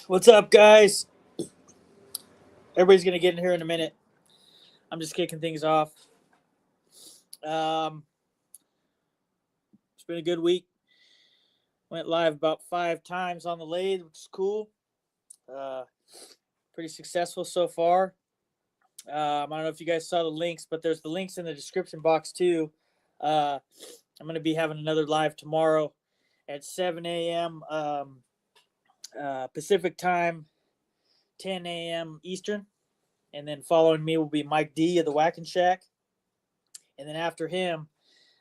What's up, guys? Everybody's gonna get in here in a minute. I'm just kicking things off. It's been a good week. Went live about 5 times on the lathe, which is cool. Pretty successful so far. I don't know if you guys saw the links, but there's the links in the description box too. I'm gonna be having another live tomorrow at 7 a.m. Pacific time, 10 a.m. Eastern. And then following me will be Mike D of the Whacking Shack. And then after him,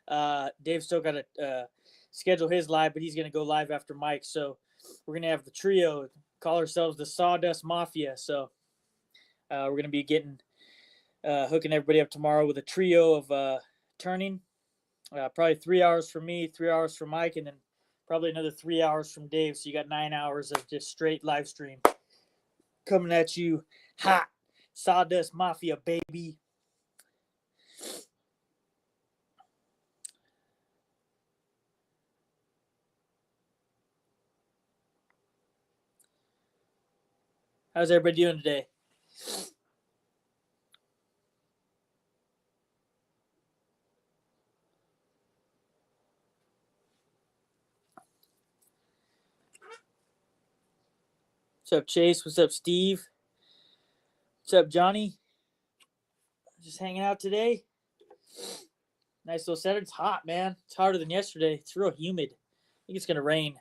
Dave's still got to schedule his live, but he's going to go live after Mike. So we're going to have the trio, call ourselves the Sawdust Mafia. So we're going to be hooking everybody up tomorrow with a trio of turning. Probably 3 hours for me, 3 hours for Mike, and then probably another 3 hours from Dave. So you got 9 hours of just straight live stream coming at you hot. Sawdust Mafia, baby. How's everybody doing today? What's up, Chase? What's up, Steve? What's up, Johnny? Just hanging out today. Nice little set. It's hot, man. It's hotter than yesterday. It's real humid. I think it's going to rain.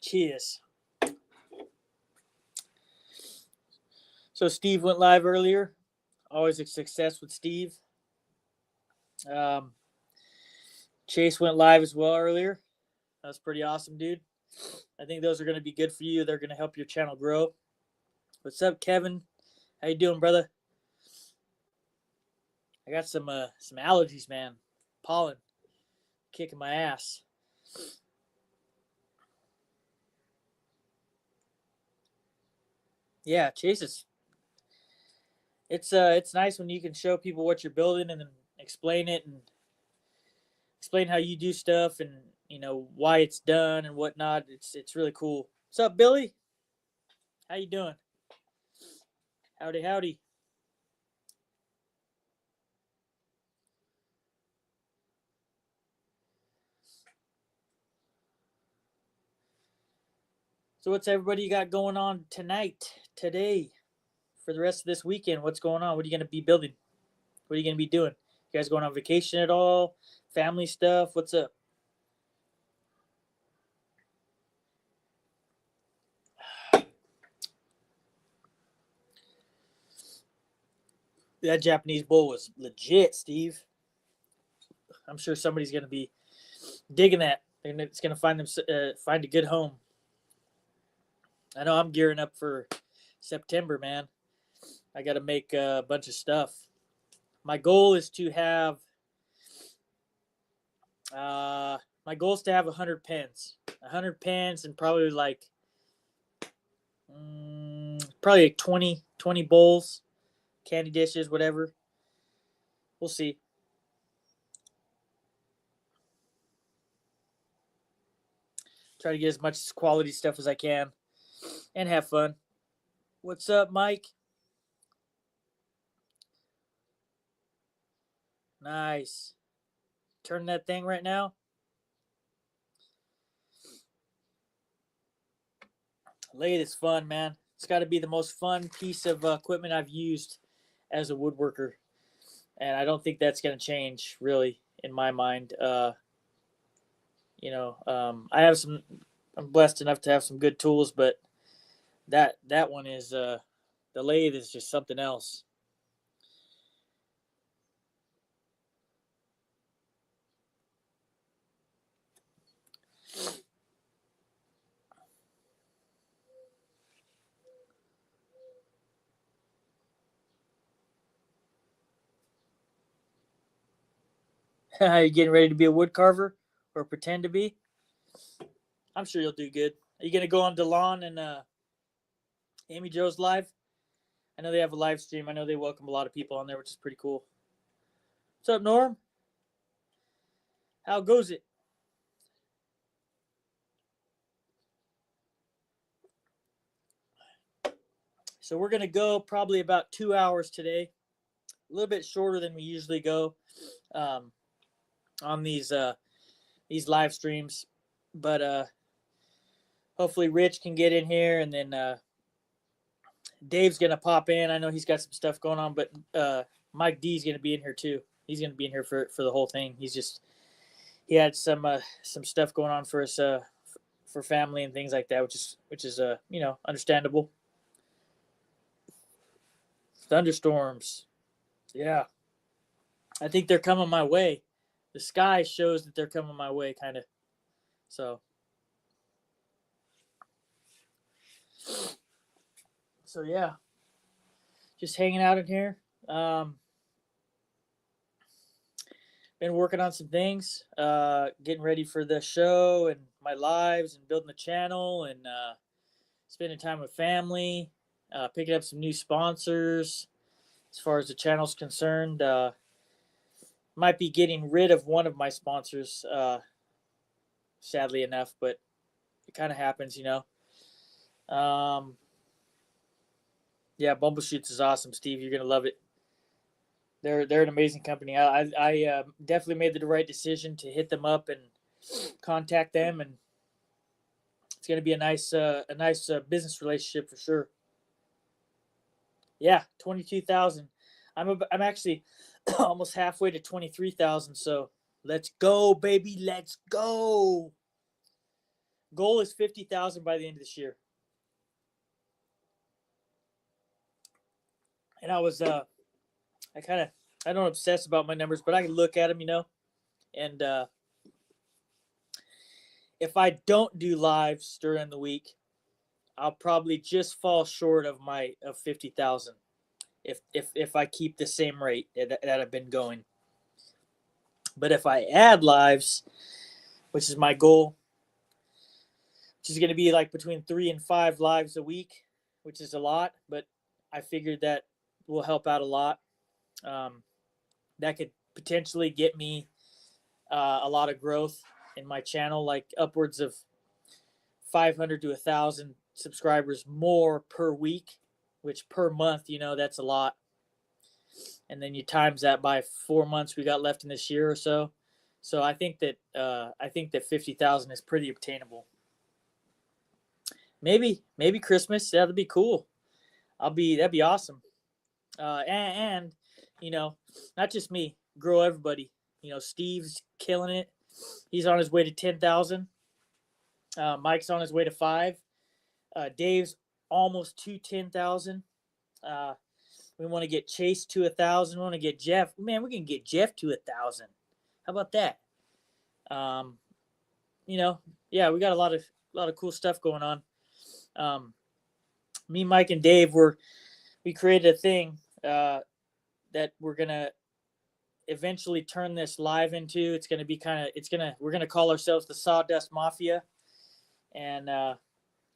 Cheers. So Steve went live earlier. Always a success with Steve. Chase went live as well earlier. That's pretty awesome, dude. I think those are going to be good for you. They're going to help your channel grow. What's up, Kevin? How you doing, brother? I got some allergies, man. Pollen kicking my ass. Yeah, Chase it's nice when you can show people what you're building and then explain it and explain how you do stuff and why it's done and whatnot. It's really cool. What's up, Billy? How you doing? Howdy, howdy. So what's everybody got going on today, for the rest of this weekend? What's going on? What are you going to be building? What are you going to be doing? You guys going on vacation at all? Family stuff? What's up? That Japanese bowl was legit, Steve. I'm sure somebody's going to be digging that, and it's going to find a good home. I know I'm gearing up for September, man. I got to make a bunch of stuff. My goal is to have 100 pens. 100 pens and probably like 20 bowls, candy dishes, whatever. We'll see. Try to get as much quality stuff as I can and have fun. What's up, Mike? Nice. Turn that thing right now. Lathe is fun, man. It's got to be the most fun piece of equipment I've used as a woodworker. And I don't think that's going to change, really, in my mind. I have I'm blessed enough to have some good tools, but that one is, the lathe is just something else. Are you getting ready to be a wood carver or pretend to be? I'm sure you'll do good. Are you going to go on DeLon and Amy Joe's live? I know they have a live stream. I know they welcome a lot of people on there, which is pretty cool. What's up, Norm? How goes it? So we're gonna go probably about 2 hours today, a little bit shorter than we usually go on these live streams. But hopefully Rich can get in here, and then Dave's gonna pop in. I know he's got some stuff going on, but Mike D's gonna be in here too. He's gonna be in here for the whole thing. He had some stuff going on for us for family and things like that, which is understandable. Thunderstorms, yeah. I think they're coming my way. The sky shows that they're coming my way, kind of. So yeah, just hanging out in here. Been working on some things, getting ready for the show and my lives and building the channel and spending time with family, picking up some new sponsors as far as the channel's concerned. Might be getting rid of one of my sponsors, sadly enough, but it kind of happens, Yeah, BUMBLECHUTES is awesome, Steve. You're gonna love it. They're an amazing company. I definitely made the right decision to hit them up and contact them, and it's gonna be a nice business relationship for sure. Yeah, 22,000. I'm actually almost halfway to 23,000. So let's go, baby. Let's go. Goal is 50,000 by the end of this year. And I don't obsess about my numbers, but I can look at them, and if I don't do lives during the week, I'll probably just fall short of 50,000 if I keep the same rate that I've been going. But if I add lives, which is my goal, which is going to be like between 3 and 5 lives a week, which is a lot, but I figured that will help out a lot. That could potentially get me a lot of growth in my channel, like upwards of 500 to 1,000 subscribers more per week, which per month, that's a lot. And then you times that by 4 months we got left in this year or so. So I think that 50,000 is pretty obtainable. Maybe Christmas, that'd be cool. That'd be awesome. And not just me, grow everybody. Steve's killing it. He's on his way to 10,000. Mike's on his way to 5. Dave's almost to 10,000. We want to get Chase to 1,000. We want to get Jeff. Man, we can get Jeff to 1,000. How about that? Yeah, we got a lot of cool stuff going on. Me, Mike, and Dave we created a thing that we're gonna eventually turn this live into. It's gonna be we're gonna call ourselves the SAWDUST Mafia, and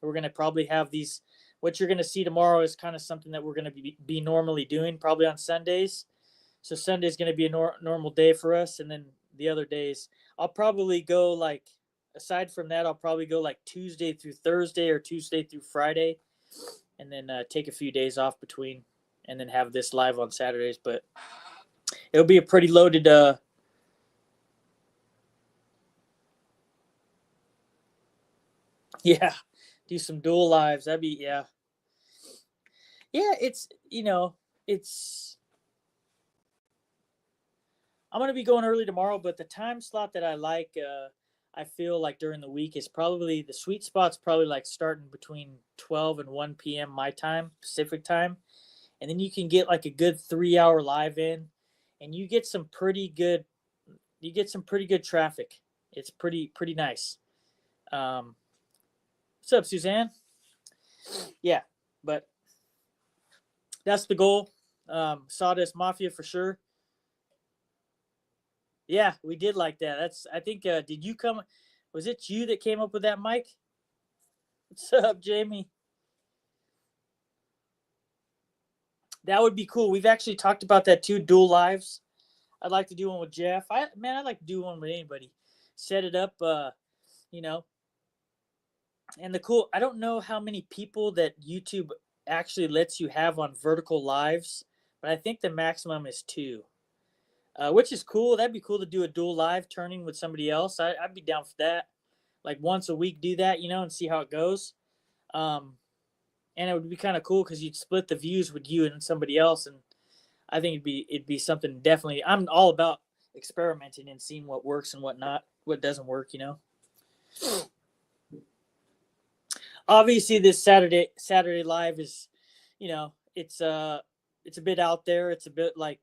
we're gonna probably have these. What you're gonna see tomorrow is kind of something that we're gonna be normally doing, probably on Sundays. So Sunday's gonna be a normal day for us, and then the other days I'll probably go like. Aside from that, I'll probably go like Tuesday through Thursday or Tuesday through Friday, and then take a few days off between, and then have this live on Saturdays. But it'll be a pretty loaded. Yeah, do some dual lives. That'd be yeah. It's I'm gonna be going early tomorrow, but the time slot that I like. I feel like during the week is probably the sweet spot's probably like starting between 12 and 1 p.m. my time, Pacific time. And then you can get like a good 3-hour live in, and you get some pretty good traffic. It's pretty nice. What's up, Suzanne? Yeah, but that's the goal. SAWDUST Mafia for sure. Yeah, we did like that. I think, did you come? Was it you that came up with that, Mike? What's up, Jamie? That would be cool. We've actually talked about that too, dual lives. I'd like to do one with Jeff. I'd like to do one with anybody. Set it up, And the cool, I don't know how many people that YouTube actually lets you have on vertical lives, but I think the maximum is 2, which is cool. That'd be cool to do a dual live turning with somebody else. I'd be down for that. Like once a week, do that, and see how it goes. And it would be kind of cool because you'd split the views with you and somebody else, and I think it'd be something definitely. I'm all about experimenting and seeing what works and what not, what doesn't work. Obviously, this Saturday live is, it's a bit out there. It's a bit like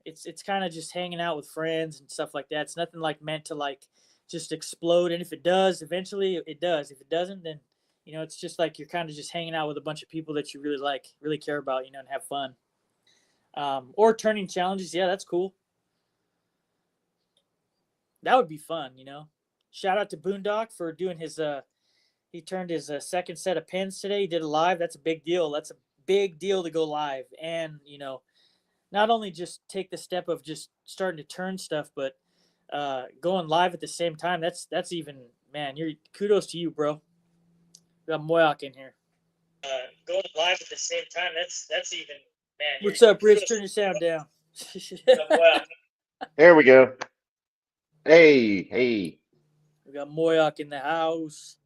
it's kind of just hanging out with friends and stuff like that. It's nothing like meant to like just explode. And if it does, eventually it does. If it doesn't, then it's just like you're kind of just hanging out with a bunch of people that you really like, really care about, and have fun. Or turning challenges. Yeah, that's cool. That would be fun, Shout out to Boondock for doing his he turned his second set of pins today. He did a live. That's a big deal. That's a big deal to go live. And, not only just take the step of just starting to turn stuff, but going live at the same time. That's even, man, kudos to you, bro. We got MOYOCK in here. Going live at the same time. That's even, man. What's up, Rich? Turn your sound down. There we go. Hey. We got MOYOCK in the house.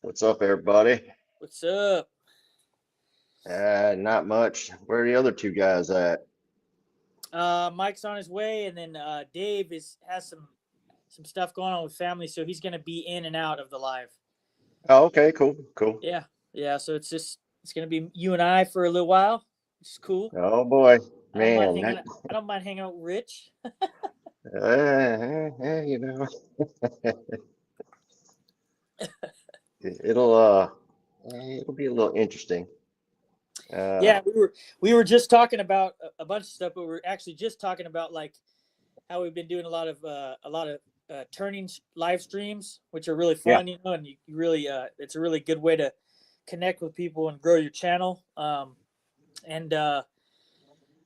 What's up, everybody? What's up? Not much. Where are the other 2 guys at? Mike's on his way, and then Dave has some stuff going on with family, so he's gonna be in and out of the live. Oh, okay, cool. Yeah. So it's gonna be you and I for a little while, which is cool. Oh boy, man! I don't mind hanging out with Rich. It'll be a little interesting. Yeah, we were just talking about a bunch of stuff, but we're actually just talking about like how we've been doing a lot of turning live streams, which are really fun, and you really it's a really good way to connect with people and grow your channel. And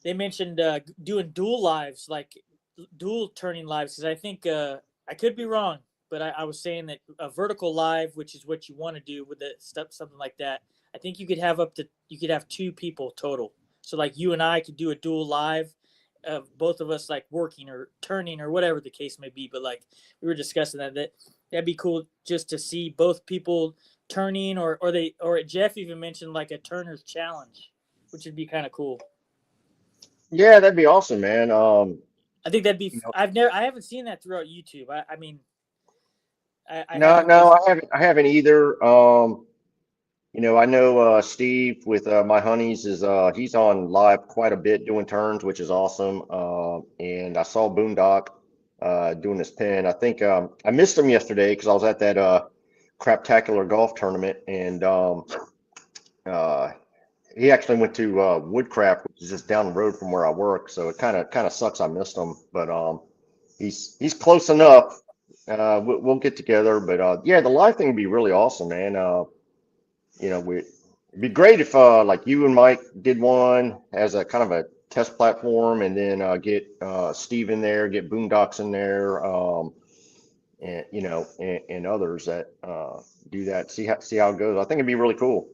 they mentioned doing dual lives, like dual turning lives, because I think I could be wrong, but I was saying that a vertical live, which is what you want to do with the stuff, something like that. I think you could have 2 people total. So like you and I could do a dual live of both of us like working or turning or whatever the case may be. But like we were discussing that'd be cool just to see both people turning or Jeff even mentioned like a turner's challenge, which would be kind of cool. Yeah, that'd be awesome, man. I think that'd be. I haven't seen that throughout YouTube. I mean, no, I haven't either. I know Steve with My Honeys he's on live quite a bit doing turns, which is awesome. And I saw Boondock doing this pin. I think I missed him yesterday because I was at that Craptacular golf tournament, and he actually went to Woodcraft, which is just down the road from where I work. So it kind of sucks I missed him, but he's close enough. We'll get together, but yeah, the live thing would be really awesome, man. It'd be great if like you and Mike did one as a kind of a test platform, and then get Steve in there, get Boondocks in there, and others that do that. See how it goes. I think it'd be really cool.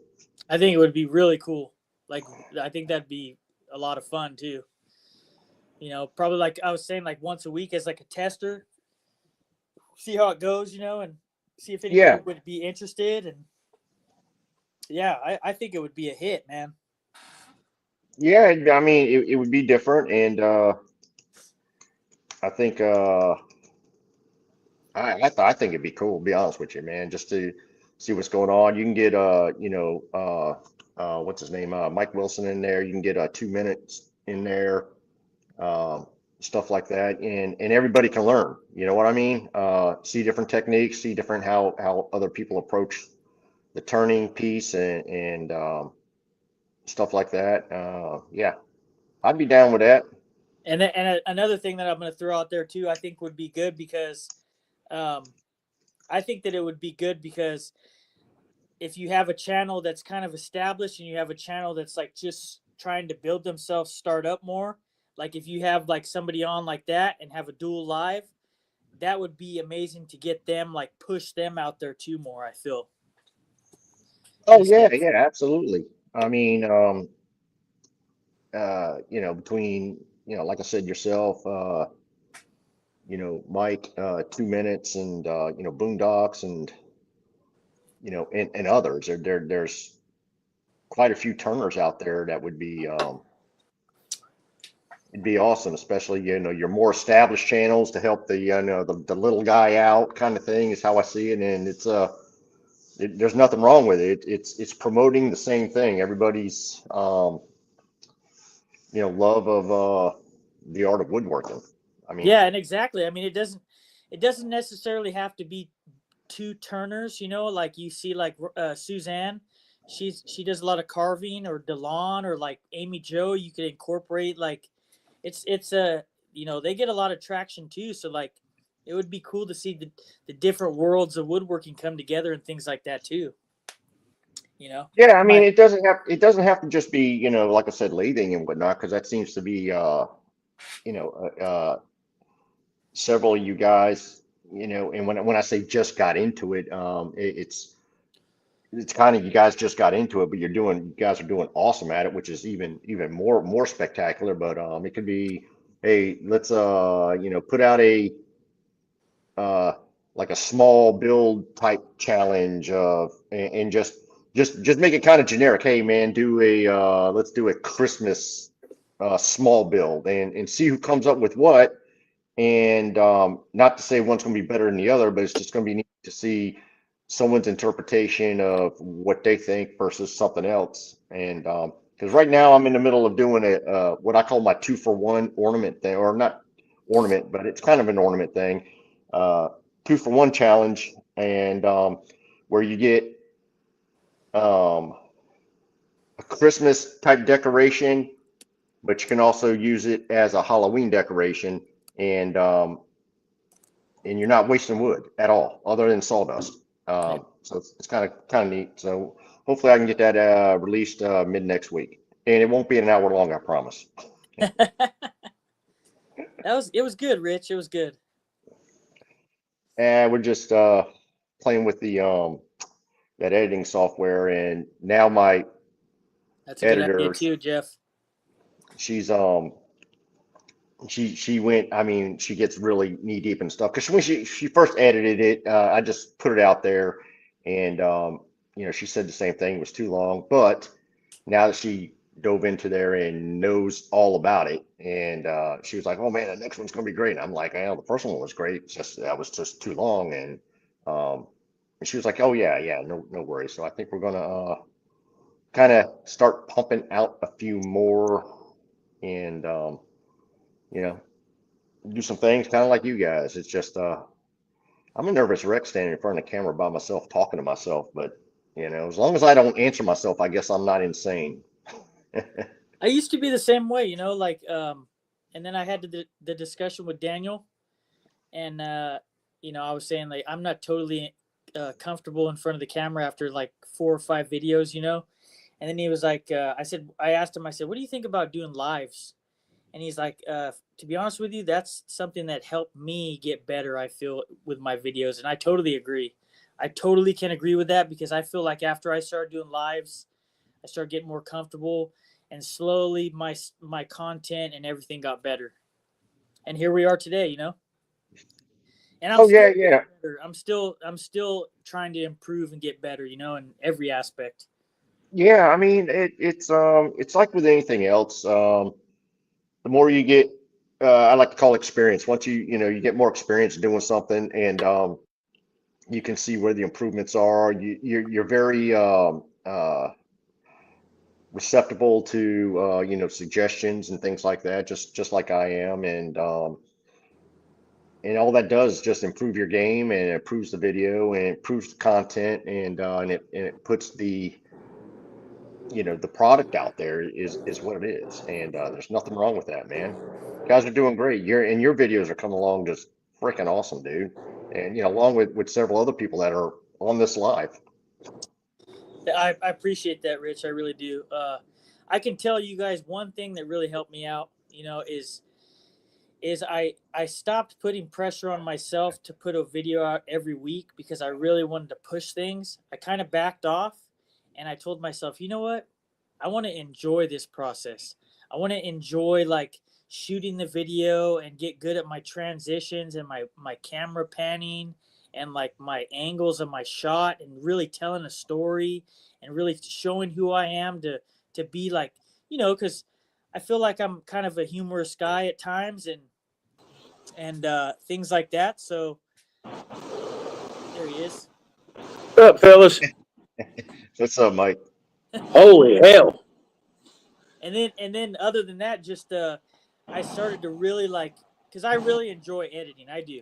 I think it would be really cool. Like I think that'd be a lot of fun too. Probably like I was saying, like once a week as like a tester. See how it goes, and see if anybody would be interested. And yeah, I think it would be a hit, man. Yeah, I mean, it would be different, and I think I think it'd be cool, to be honest with you, man, just to see what's going on. You can get what's his name, Mike Wilson in there. You can get 2 minutes in there, stuff like that, and everybody can learn. You know what I mean? See different techniques, see different how other people approach the turning piece, and stuff like that. Yeah, I'd be down with that. And another thing that I'm going to throw out there too, I think would be good because, I think that it would be good because if you have a channel that's kind of established and you have a channel that's like just trying to build themselves, start up more, like if you have like somebody on like that and have a dual live, that would be amazing to get them, like push them out there too more, I feel. Oh Just yeah, yeah, absolutely. I mean, between, like I said, yourself, Mike, 2 minutes, and Boondocks, and and others. There's quite a few turners out there that would be it'd be awesome, especially your more established channels to help the little guy out kind of thing is how I see it, and there's nothing wrong with it. It's promoting the same thing. Everybody's love of the art of woodworking. I mean, yeah, and exactly. I mean, it doesn't necessarily have to be two turners. Like you see, like Suzanne, she does a lot of carving, or Delon, or like Amy Joe. You could incorporate like it's a they get a lot of traction too. So like it would be cool to see the different worlds of woodworking come together and things like that too. yeah, I mean, My it doesn't have to just be, like I said, lathing and whatnot, because that seems to be you know several of you guys, and when I say just got into it, it's kind of, you guys just got into it, but you guys are doing awesome at it, which is even more spectacular. But it could be, hey, let's put out a uh like a small build type challenge of, and just make it kind of generic. Hey man, do a let's do a Christmas small build, and see who comes up with what. And not to say one's going to be better than the other, but it's just going to be neat to see someone's interpretation of what they think versus something else. And because right now I'm in the middle of doing a what I call my 2-for-1 ornament thing, or not ornament, but it's kind of an ornament thing. 2-for-1 challenge, and where you get um, a Christmas type decoration, but you can also use it as a Halloween decoration. And you're not wasting wood at all, other than sawdust. So it's kind of neat. So hopefully I can get that released mid next week, and it won't be an hour long, I promise. it was good, Rich. It was good. And we're just playing with the that editing software, and now my That's a good idea editor, too, Jeff. she's she went, I mean, she gets really knee deep and stuff, because when she first edited it, I just put it out there, and she said the same thing, it was too long. But now that she dove into there and knows all about it, and she was like, oh man, the next one's gonna be great. And I'm like, the first one was great, it's just that was just too long. Um and she was like, oh yeah, yeah, no worries. So I think we're gonna kind of start pumping out a few more, and you know do some things kind of like you guys. It's just I'm a nervous wreck standing in front of the camera by myself talking to myself, but as long as I don't answer myself, I guess I'm not insane. I used to be the same way, like and then I had the discussion with Daniel, and I was saying like I'm not totally comfortable in front of the camera after like 4 or 5 videos, and then he was like, I asked him, I said, what do you think about doing lives? And he's like, to be honest with you, that's something that helped me get better, I feel, with my videos. And I totally agree. I totally can agree with that, because I feel like after I started doing lives, I started getting more comfortable, and slowly my content and everything got better. And here we are today. And I'm Oh yeah, still getting yeah, better. I'm still trying to improve and get better, in every aspect. yeah. I mean, it's like with anything else. The more you get, I like to call experience. Once you get more experience doing something, and you can see where the improvements are. You're very receptible to suggestions and things like that, just like I am. And all that does is just improve your game, and it improves the video, and it improves the content, and it puts the product out there is what it is. And there's nothing wrong with that, man. You guys are doing great. Your videos are coming along just freaking awesome, dude. And along with several other people that are on this live. I appreciate that, Rich. I really do. I can tell you guys one thing that really helped me out, is I stopped putting pressure on myself to put a video out every week, because I really wanted to push things. I kind of backed off, and I told myself, you know what? I want to enjoy this process. I want to enjoy like shooting the video and get good at my transitions and my camera panning and like my angles of my shot and really telling a story and really showing who I am to be like, because I feel like I'm kind of a humorous guy at times and things like that. So there he is. What's up, fellas? What's up, Mike? Holy hell. And then other than that, just I started to really like, because I really enjoy editing. I do.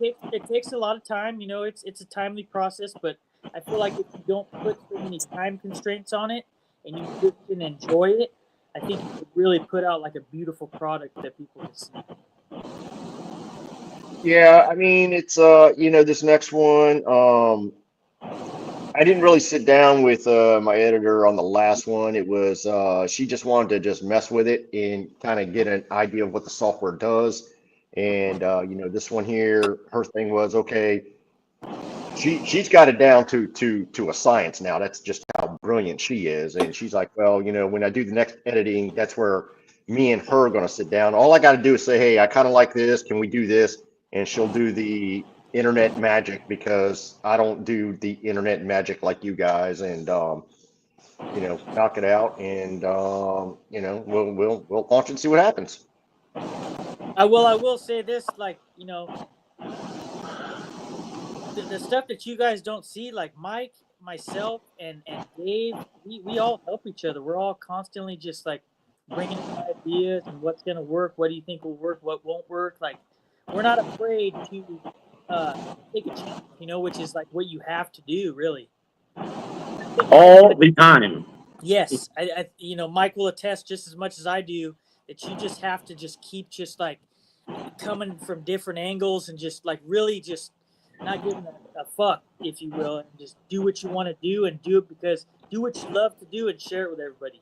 It takes a lot of time. It's a timely process, but I feel like if you don't put so many time constraints on it and you just can enjoy it, I think you could really put out like a beautiful product that people can see. Yeah, I mean, it's this next one. I didn't really sit down with my editor on the last one. It was she just wanted to just mess with it and kind of get an idea of what the software does. And this one here, her thing was, okay, she's got it down to a science now. That's just how brilliant she is. And she's like, well, when I do the next editing, that's where me and her are going to sit down. All I got to do is say, hey, I kind of like this. Can we do this? And she'll do the internet magic, because I don't do the internet magic like you guys, and knock it out, and we'll launch and see what happens. I will say this, like, the stuff that you guys don't see, like Mike, myself, and Dave, we all help each other. We're all constantly just like bringing in ideas and what's gonna work. What do you think will work? What won't work? Like, we're not afraid to take a chance, which is like what you have to do, really. All the time. Yes, I Mike will attest just as much as I do that you just have to just keep just like coming from different angles and just like really just not giving a fuck, if you will, and just do what you want to do and do it because do what you love to do and share it with everybody.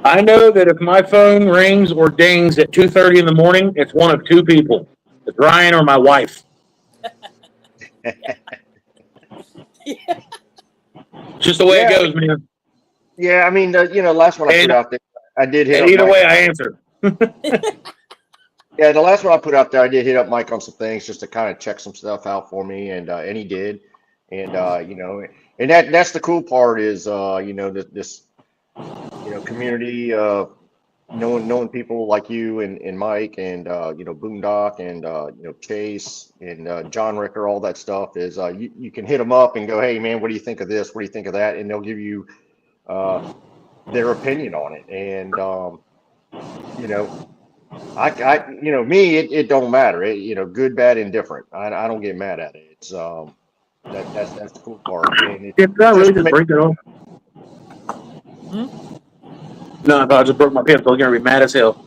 I know that if my phone rings or dings at 2:30 in the morning, it's one of two people. It's Ryan or my wife. Yeah. Just the way it goes, man. Yeah, I mean, last one I put out there, I did hit. And either way, I answer. Yeah, the last one I put out there, I did hit up Mike on some things just to kind of check some stuff out for me, and he did, and and that's the cool part is this community, knowing people like you and Mike and Boondock and Chase and John Ricker, all that stuff is you can hit them up and go, hey man, what do you think of this? What do you think of that? And they'll give you their opinion on it, and me, it don't matter. Good, bad, indifferent. I don't get mad at it. It's that's the cool part. And It's not really just break it off. No, I just broke my pencil. I'm gonna be mad as hell.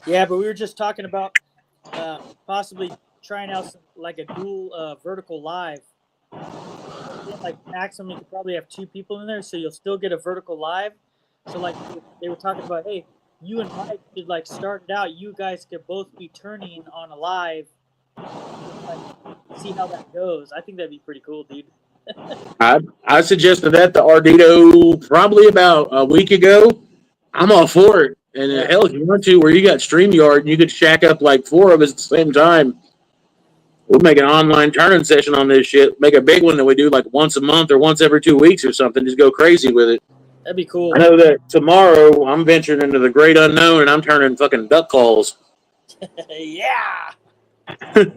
Yeah, but we were just talking about possibly trying out like a dual vertical live. Like maximum, you could probably have two people in there, so you'll still get a vertical live. So like they were talking about, hey, you and Mike should like start it out. You guys could both be turning on a live, like see how that goes. I think that'd be pretty cool, dude. I suggested that to Ardito probably about a week ago. I'm all for it. And hell, if you want to, where you got StreamYard and you could shack up like four of us at the same time, we'll make an online turning session on this shit. Make a big one that we do like once a month or once every 2 weeks or something. Just go crazy with it. That'd be cool. I know that tomorrow I'm venturing into the great unknown and I'm turning fucking duck calls. Yeah.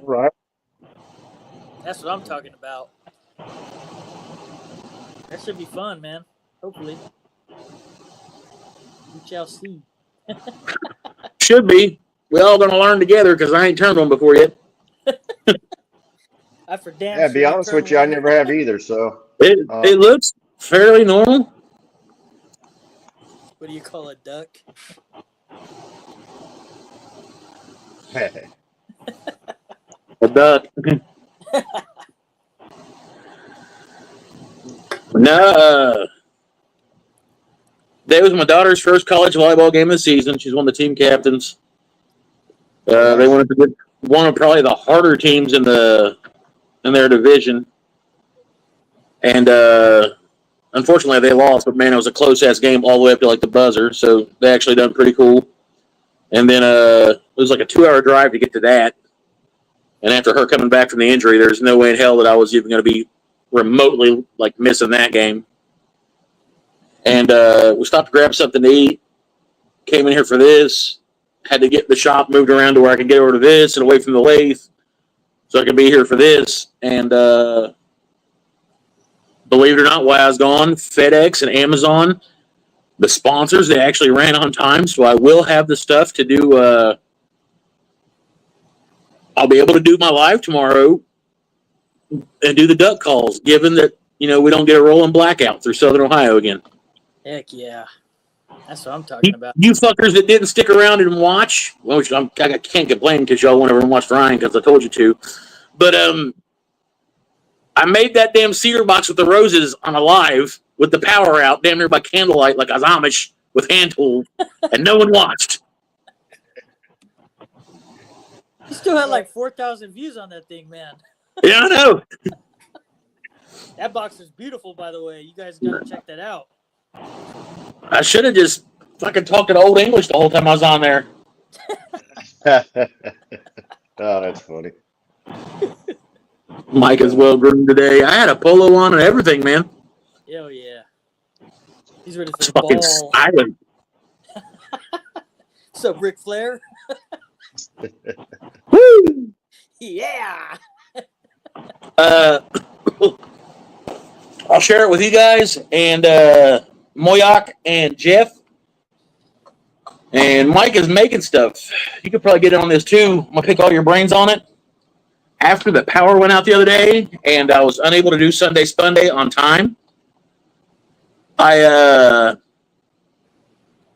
Right. That's what I'm talking about. That should be fun, man. Hopefully. We shall see. Should be. We all gonna learn together because I ain't turned one before yet. I for damn Yeah, sure be honest with you, I never have either. So it looks fairly normal. What do you call a duck? A duck. No, that was my daughter's first college volleyball game of the season. She's one of the team captains. They wanted to one of probably the harder teams in their division. And unfortunately, they lost. But man, it was a close ass game all the way up to like the buzzer. So they actually done pretty cool. And then it was like a 2-hour drive to get to that. And after her coming back from the injury, there's no way in hell that I was even going to be remotely like missing that game. And we stopped to grab something to eat. Came in here for this. Had to get the shop moved around to where I could get over to this and away from the lathe, so I could be here for this. And believe it or not, while I was gone, FedEx and Amazon, the sponsors, they actually ran on time. So I will have the stuff to do. I'll be able to do my live tomorrow and do the duck calls, given that, we don't get a rolling blackout through Southern Ohio again. Heck yeah. That's what I'm talking about. You fuckers that didn't stick around and watch, well, I can't complain because y'all went over and watched Ryan because I told you to. But I made that damn cedar box with the roses on a live with the power out, damn near by candlelight, like I was Amish with hand tool, and no one watched. You still had like 4,000 views on that thing, man. Yeah, I know. That box is beautiful, by the way. You guys got to check that out. I should have just fucking talked in Old English the whole time I was on there. Oh, that's funny. Mike is well groomed today. I had a polo on and everything, man. Hell yeah. He's ready for It's the fucking ball. styling. What's up, Ric Flair? Woo! Yeah. I'll share it with you guys and MOYOCK and Jeff. And Mike is making stuff. You could probably get in on this too. I'm going to pick all your brains on it. After the power went out the other day and I was unable to do Sunday SPUNDAY on time, I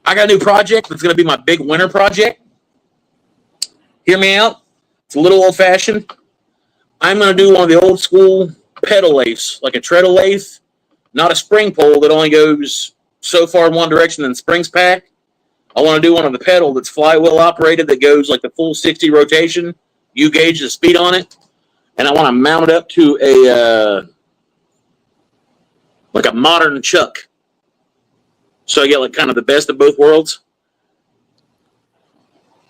got a new project that's going to be my big winter project. Hear me out. It's a little old-fashioned. I'm going to do one of the old school pedal lathes, like a treadle lathe, not a spring pole that only goes so far in one direction and springs pack. I want to do one of the pedal that's flywheel operated that goes like the full 60 rotation. You gauge the speed on it, and I want to mount it up to a like a modern chuck. So I get like kind of the best of both worlds.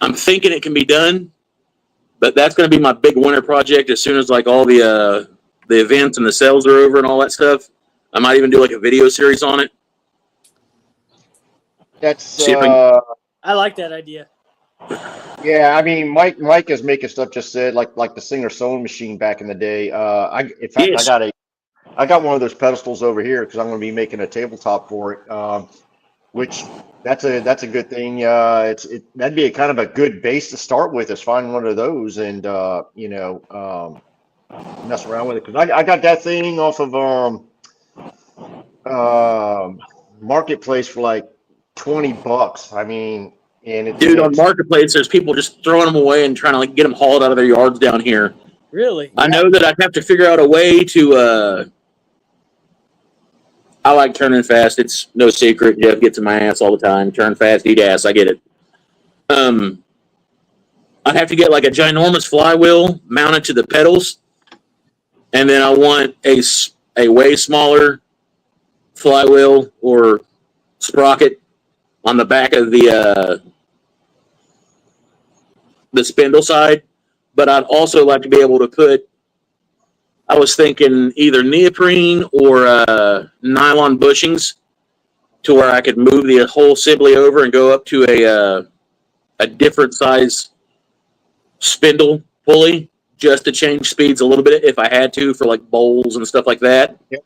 I'm thinking it can be done, but that's going to be my big winter project as soon as like all the events and the sales are over and all that stuff. I might even do like a video series on it. That's I like that idea. yeah. I mean, Mike is making stuff. Just said like the Singer sewing machine back in the day. In fact, Yes. I got one of those pedestals over here because I'm going to be making a tabletop for it. Which that's a good thing. That'd be a kind of a good base to start with, is find one of those and mess around with it, because I got that thing off of Marketplace for like $20. I mean, and it's, Dude, on Marketplace, there's people just throwing them away and trying to like get them hauled out of their yards down here. Really? I know that I'd have to figure out a way to. I like turning fast. It's no secret. Jeff gets in my ass all the time. Turn fast, eat ass. I get it. I'd have to get like a ginormous flywheel mounted to the pedals, and then I want a way smaller flywheel or sprocket on the back of the spindle side. But I'd also like to be able to put, I was thinking either neoprene or nylon bushings to where I could move the whole Sibley over and go up to a different size spindle pulley just to change speeds a little bit if I had to for like bowls and stuff like that. Yeah.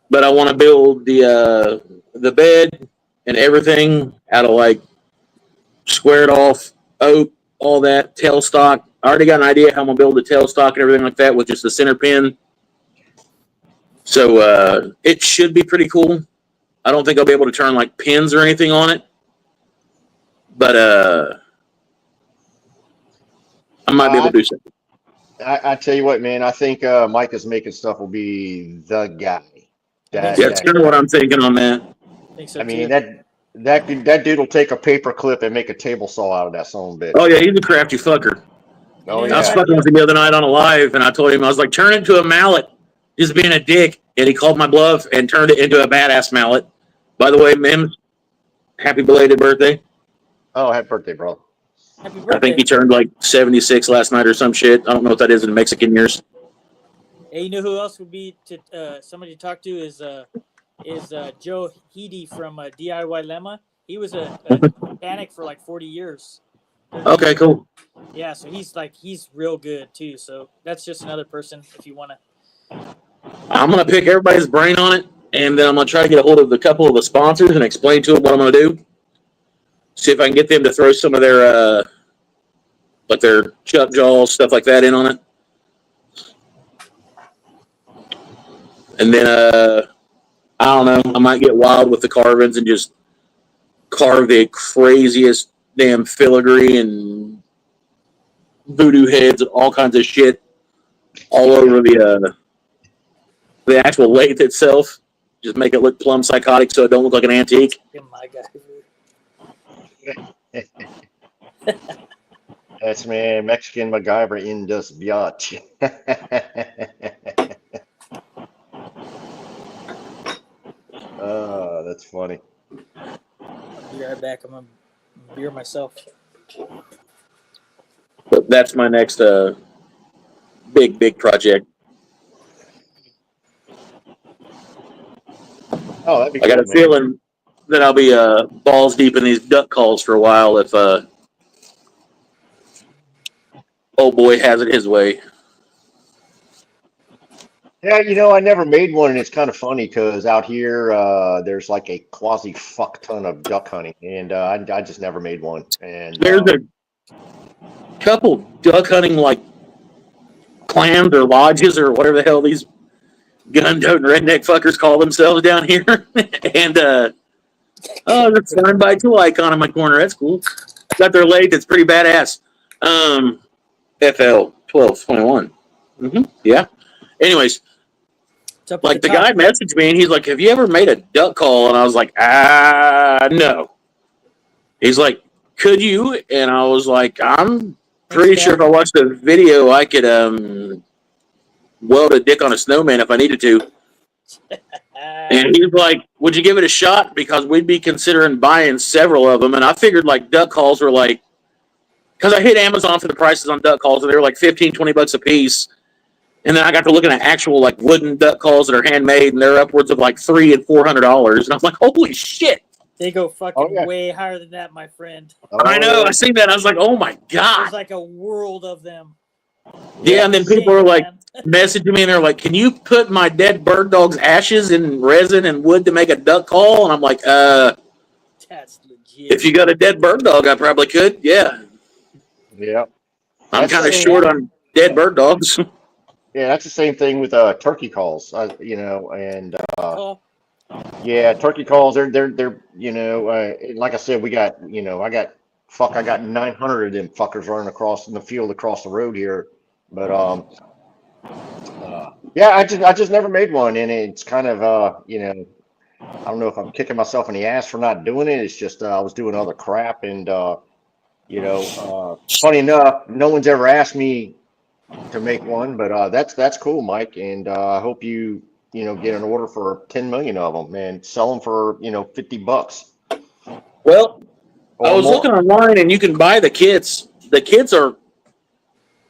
But I want to build the bed and everything out of like squared off oak, all that tailstock. I already got an idea how I'm gonna build the tailstock and everything like that with just the center pin. So it should be pretty cool. I don't think I'll be able to turn like pins or anything on it, but I might be able to do something. I tell you what, man, I think Mike is making stuff will be the guy. That's kind of what I'm thinking on that. So I mean, too. that dude will take a paper clip and make a table saw out of that son of a bitch. Oh yeah, he's a crafty fucker. Oh You I was yeah. fucking with him the other night on a live, and I told him, I was like, turn it into a mallet. Just being a dick. And he called my bluff and turned it into a badass mallet. By the way, Mims, happy belated birthday. Oh, happy birthday, bro. Happy I think birthday. he turned like 76 last night or some shit. I don't know what that is in Mexican years. Hey, you know who else would be to somebody to talk to is Joe Heedy from DIY Lemma. He was a mechanic for like 40 years. 30 Okay, years. cool. Yeah, so he's real good too. So that's just another person if you want to. I'm going to pick everybody's brain on it, and then I'm going to try to get a hold of a couple of the sponsors and explain to them what I'm going to do. See if I can get them to throw some of their, like their chuck jaws, stuff like that in on it. And then, I don't know, I might get wild with the carvings and just carve the craziest damn filigree and voodoo heads and all kinds of shit all over the actual lathe itself. Just make it look plumb psychotic so it don't look like an antique. My guy. That's man, Mexican MacGyver in this biatch. Oh, that's funny. I'll be right back. I'm gonna beer myself. But that's my next big project. Oh, that'd be I got cool, a man. feeling that I'll be balls deep in these duck calls for a while if old boy has it his way. Yeah, I never made one, and it's kind of funny because out here, there's like a quasi fuck ton of duck hunting, and I just never made one. And There's a couple duck hunting like clans or lodges or whatever the hell these gun-toting redneck fuckers call themselves down here. And oh, there's a sign by tool icon in my corner. That's cool. Got their lathe. It's pretty badass. FL 1221. Yeah. Anyways, It's up like at the top. guy messaged me and he's like, "Have you ever made a duck call?" And I was like, no. He's like, "Could you?" And I was like, "I'm pretty Thanks, sure if I watched the video, I could weld a dick on a snowman if I needed to." And he's like, "Would you give it a shot? Because we'd be considering buying several of them." And I figured like duck calls were like, because I hit Amazon for the prices on duck calls and they were like $15-20 a piece. And then I got to looking at actual like wooden duck calls that are handmade and they're upwards of like $300 and $400. And I'm like, holy shit. They go fucking Oh, yeah. way higher than that, my friend. Oh, I know. yeah. I seen that. I was like, oh my God. There's like a world of them. Yeah. And then people Shame, are like, man. messaging me and they're like, "Can you put my dead bird dog's ashes in resin and wood to make a duck call?" And I'm like, That's legit. if you got a dead bird dog, I probably could. Yeah. Yeah. I'm That's kind the of same- short on dead bird dogs. Yeah, that's the same thing with turkey calls, and Oh, yeah, turkey calls. They're like I said, we got I got 900 of them fuckers running across in the field across the road here, but yeah, I just never made one, and it's kind of I don't know if I'm kicking myself in the ass for not doing it. It's just I was doing other crap, and funny enough, no one's ever asked me to make one, but that's cool, Mike, and I hope you get an order for 10 million of them and sell them for $50 Well, or I was more. looking online and you can buy the kits. The kits are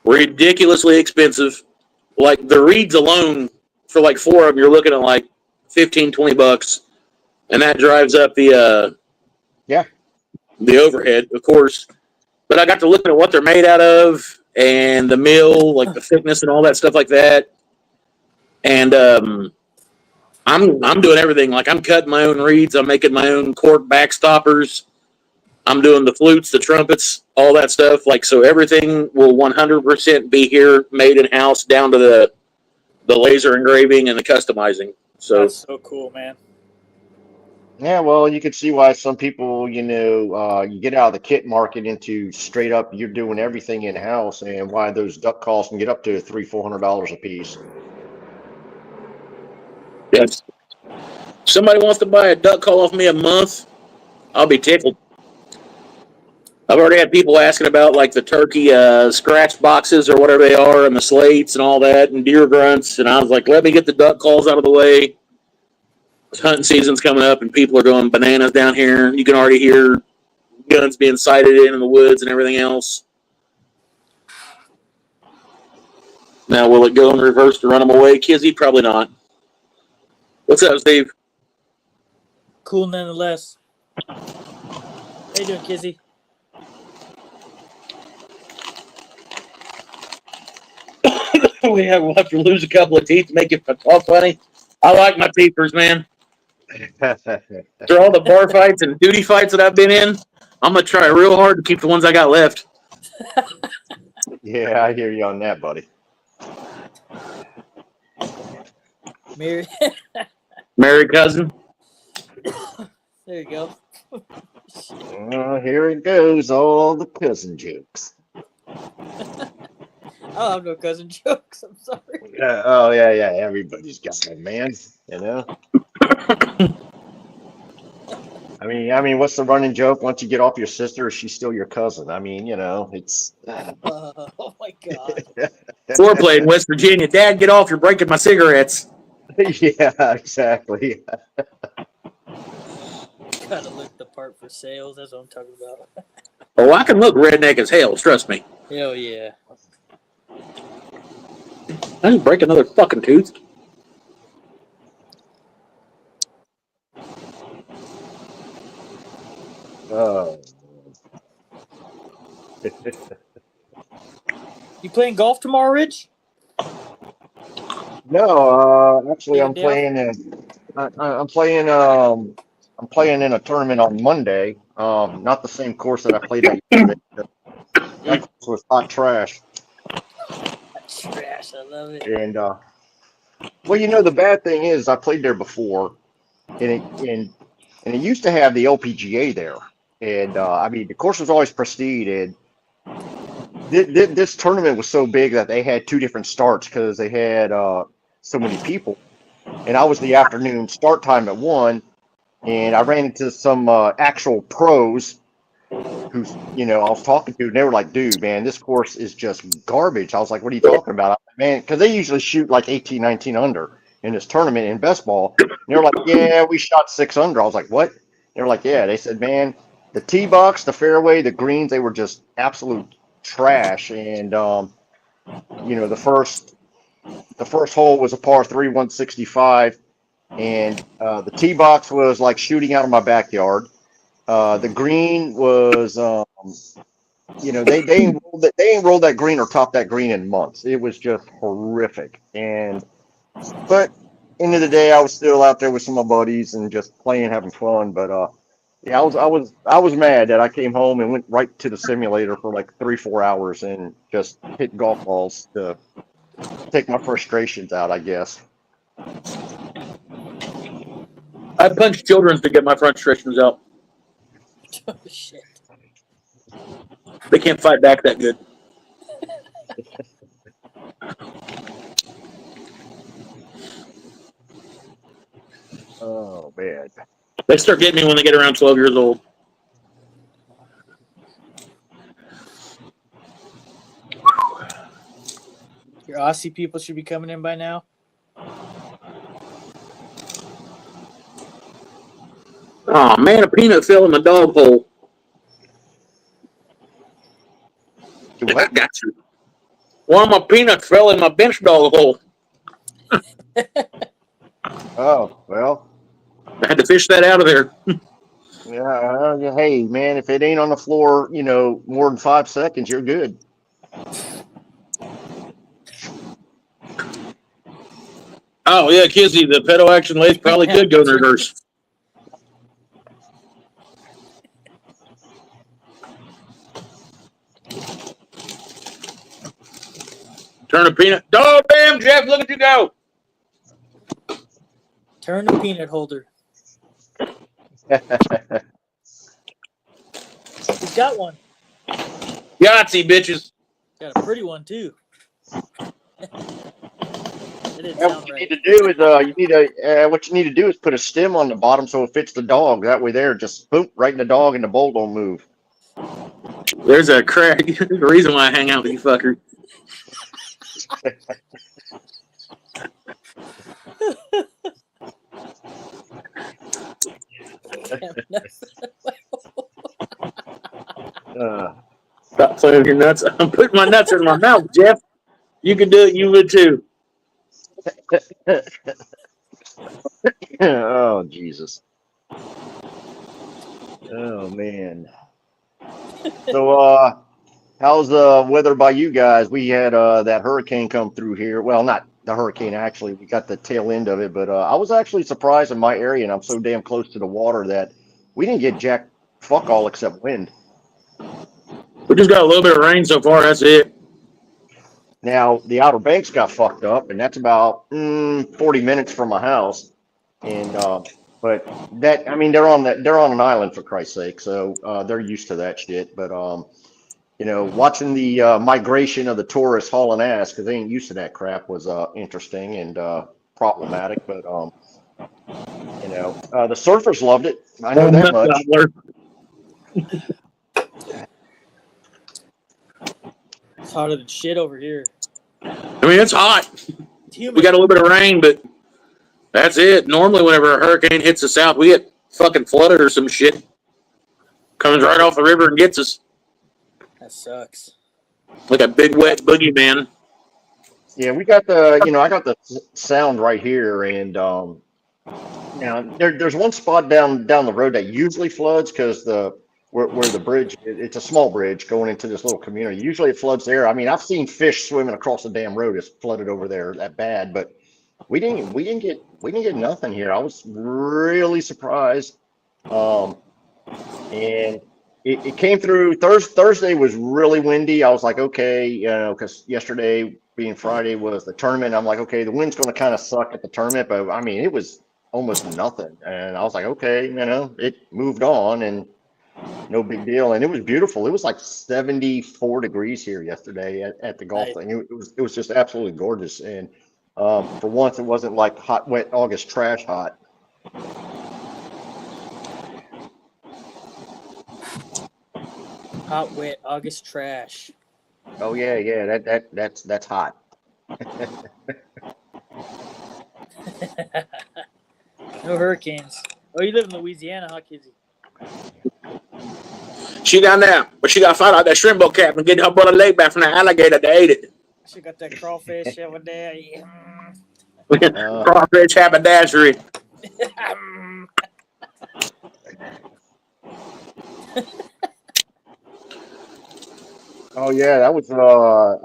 ridiculously expensive. Like the reeds alone, for like 4 of them, you're looking at like $15-20. And that drives up the overhead, of course. But I got to looking at what they're made out of and the mill, like the thickness and all that stuff like that. And I'm doing everything. Like I'm cutting my own reeds. I'm making my own cork backstoppers. I'm doing the flutes, the trumpets, all that stuff. Like, so everything will 100% be here, made in house, down to the laser engraving and the customizing. So that's so cool, man. Yeah, well, you can see why some people, you get out of the kit market into straight up, you're doing everything in house, and why those duck calls can get up to $300-400 a piece. yes, somebody wants to buy a duck call off me a month, I'll be tickled. I've already had people asking about like the turkey scratch boxes or whatever they are, and the slates and all that, and deer grunts. And I was like, let me get the duck calls out of the way. Hunting season's coming up, and people are going bananas down here. You can already hear guns being sighted in the woods and everything else. Now, will it go in reverse to run them away, Kizzy? Probably not. What's up, Steve? Cool nonetheless. How you doing, Kizzy? We'll have to lose a couple of teeth to make it all funny. I like my peepers, man. After all the bar fights and duty fights that I've been in, I'm going to try real hard to keep the ones I got left. Yeah, I hear you on that, buddy. Mary. Married cousin. There you go. Here it goes, all the cousin jokes. I don't have no cousin jokes. I'm sorry. Oh yeah, everybody's got one, man. You know. I mean, what's the running joke? Once you get off your sister, is she still your cousin? I mean, you know, it's. Oh my God. Foreplay in West Virginia. Dad, get off! You're breaking my cigarettes. Yeah, exactly. Gotta look the part for sales. That's what I'm talking about. Oh, I can look redneck as hell. Trust me. Hell yeah. I didn't break another fucking tooth. Oh. You playing golf tomorrow, Rich? No, actually, I'm Yeah. playing I'm playing in a tournament on Monday. Not the same course that I played at yesterday. That course was hot trash. Trash. I love it. And well, you know, the bad thing is I played there before, and it used to have the LPGA there, and I mean the course was always pristine, and this tournament was so big that they had two different starts because they had so many people, and I was the afternoon start time at one, and I ran into some actual pros who, you know, I was talking to, and they were like, dude, man, this course is just garbage. I was like, what are you talking about? I was like, man, because they usually shoot like 18, 19 under in this tournament in best ball. And they were like, yeah, we shot 6 under. I was like, what? They were like, yeah. They said, man, the tee box, the fairway, the greens, they were just absolute trash. And, you know, the first hole was a par 3, 165. And the tee box was like shooting out of my backyard. The green was, you know, they ain't rolled that green or topped that green in months. It was just horrific. But end of the day, I was still out there with some of my buddies and just playing, having fun. But yeah, I was mad that I came home and went right to the simulator for like 3-4 hours and just hit golf balls to take my frustrations out, I guess. I punch children to get my frustrations out. Oh shit. They can't fight back that good. Oh man. They start getting me when they get around 12 years old. Your Aussie people should be coming in by now. Oh man, a peanut fell in my dog hole. I got you. One of my peanuts fell in my bench dog hole. Oh well. I had to fish that out of there. Yeah. Hey man, if it ain't on the floor, you know, more than 5 seconds, you're good. Oh yeah, Kizzy, the pedal action lathe probably could go in reverse. Turn a peanut. Oh damn, Jeff, look at you go. Turn the peanut holder. He's got one. Yahtzee, bitches. Got a pretty one too. It didn't What sound you right. need to do is what you need to do is put a stem on the bottom so it fits the dog. That way, there, just boom, right in the dog, and the bowl don't move. There's a crack. There's a reason why I hang out with you fucker. Stop playing with your nuts. I'm putting my nuts in my mouth, Jeff. You can do it. You would too. Oh, Jesus. Oh, man. So, how's the weather by you guys? We had that hurricane come through here. Well, not the hurricane, actually. We got the tail end of it, but I was actually surprised in my area, and I'm so damn close to the water that we didn't get jack fuck all except wind. We just got a little bit of rain so far. That's it. Now, the Outer Banks got fucked up, and that's about 40 minutes from my house. And but that, I mean, they're on an island, for Christ's sake, so they're used to that shit. But you know, watching the migration of the tourists hauling ass because they ain't used to that crap was interesting and problematic. But you know, the surfers loved it. I know that much. It's hotter than shit over here. I mean, it's hot. It's humid. We got a little bit of rain, but that's it. Normally, whenever a hurricane hits the south, we get fucking flooded or some shit. Comes right off the river and gets us. That sucks. Like a big wet boogeyman. Yeah, we got the, you know, I got the sound right here, and now there's one spot down the road that usually floods because where the bridge, it's a small bridge going into this little community. Usually it floods there. I mean, I've seen fish swimming across the damn road. It's flooded over there that bad, but we didn't get nothing here. I was really surprised. And it came through Thursday was really windy. I was like, okay, you know, because yesterday being Friday was the tournament. I'm like, okay, the wind's going to kind of suck at the tournament, but I mean, it was almost nothing. And I was like, okay, you know, it moved on and no big deal. And it was beautiful. It was like 74 degrees here yesterday at the golf thing. It was just absolutely gorgeous. And for once, it wasn't like hot, wet August trash hot. Hot, wet August trash. Oh yeah, that's hot. No hurricanes. Oh, you live in Louisiana, huh, Kizzy? She down there, but she got to find out that shrimp boat cap and get her brother leg back from that alligator that ate it. She got that crawfish over there. Crawfish haberdashery. Oh yeah, that was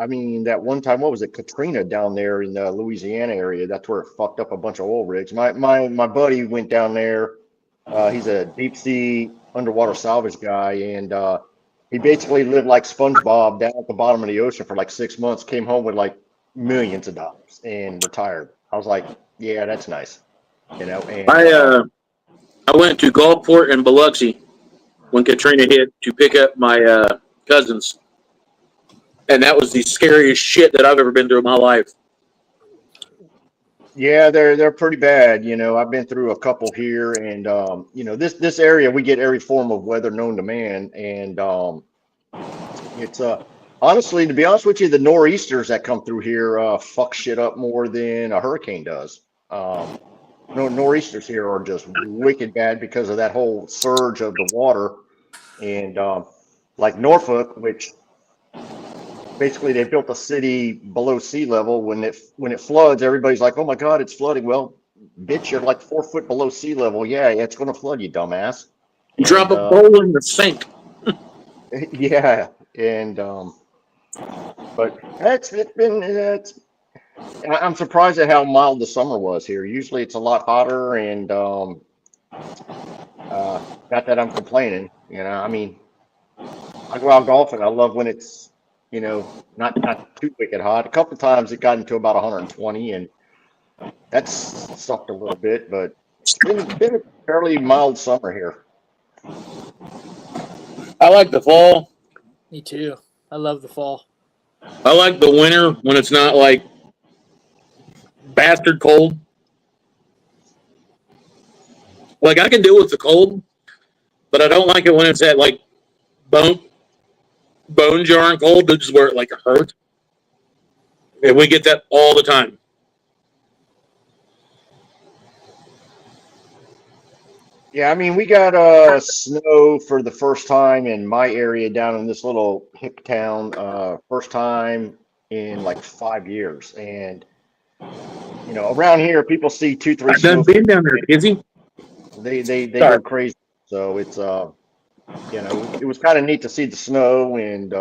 I mean that one time, what was it, Katrina down there in the Louisiana area? That's where it fucked up a bunch of oil rigs. My buddy went down there. He's a deep sea underwater salvage guy, and he basically lived like SpongeBob down at the bottom of the ocean for like 6 months. Came home with like millions of dollars and retired. I was like, yeah, that's nice, you know. And I went to Gulfport and Biloxi when Katrina hit to pick up my cousins. And that was the scariest shit that I've ever been through in my life. yeah, they're pretty bad. You know, I've been through a couple here, and you know, this area we get every form of weather known to man, and it's honestly, to be honest with you, the nor'easters that come through here fuck shit up more than a hurricane does. Nor'easters here are just wicked bad because of that whole surge of the water, and like Norfolk, which basically they built a city below sea level. When it floods, everybody's like, oh my god, it's flooding. Well, bitch, you're like 4 foot below sea level. Yeah, it's going to flood, you dumbass. You drop a bowl in the sink. Yeah, and but I'm surprised at how mild the summer was here. Usually it's a lot hotter, and not that I'm complaining, you know. I mean, I go out golfing. I love when it's, you know, not too wicked hot. A couple times it got into about 120, and that's sucked a little bit, but it's been a fairly mild summer here. I like the fall. Me too. I love the fall. I like the winter when it's not like bastard cold. Like, I can deal with the cold, but I don't like it when it's at like bone bone jarring cold, this is where it like hurt. And we get that all the time. Yeah, I mean, we got snow for the first time in my area down in this little hick town, first time in like 5 years. And you know, around here, people see 2, 3 I've done snow. been down there, Kizzy. They go crazy. So it's you know, it was kind of neat to see the snow and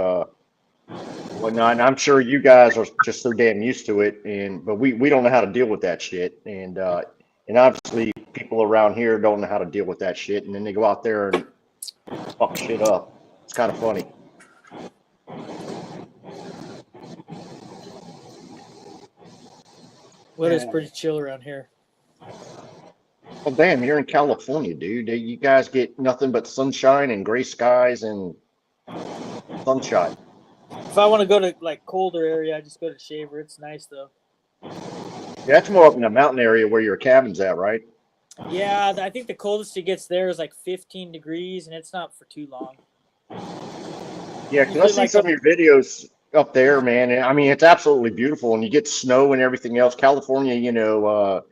whatnot. And I'm sure you guys are just so damn used to it, but we don't know how to deal with that shit. And obviously people around here don't know how to deal with that shit, and then they go out there and fuck shit up. It's kind of funny. Weather's pretty chill around here. Well, damn, you're in California, dude. You guys get nothing but sunshine and gray skies and sunshine. If I want to go to like colder area, I just go to Shaver. It's nice though. Yeah, that's more up in the mountain area where your cabin's at, right? Yeah, I think the coldest it gets there is like 15 degrees, and it's not for too long. Yeah, because I see some of your videos up there, man. And I mean, it's absolutely beautiful, and you get snow and everything else. California, you know,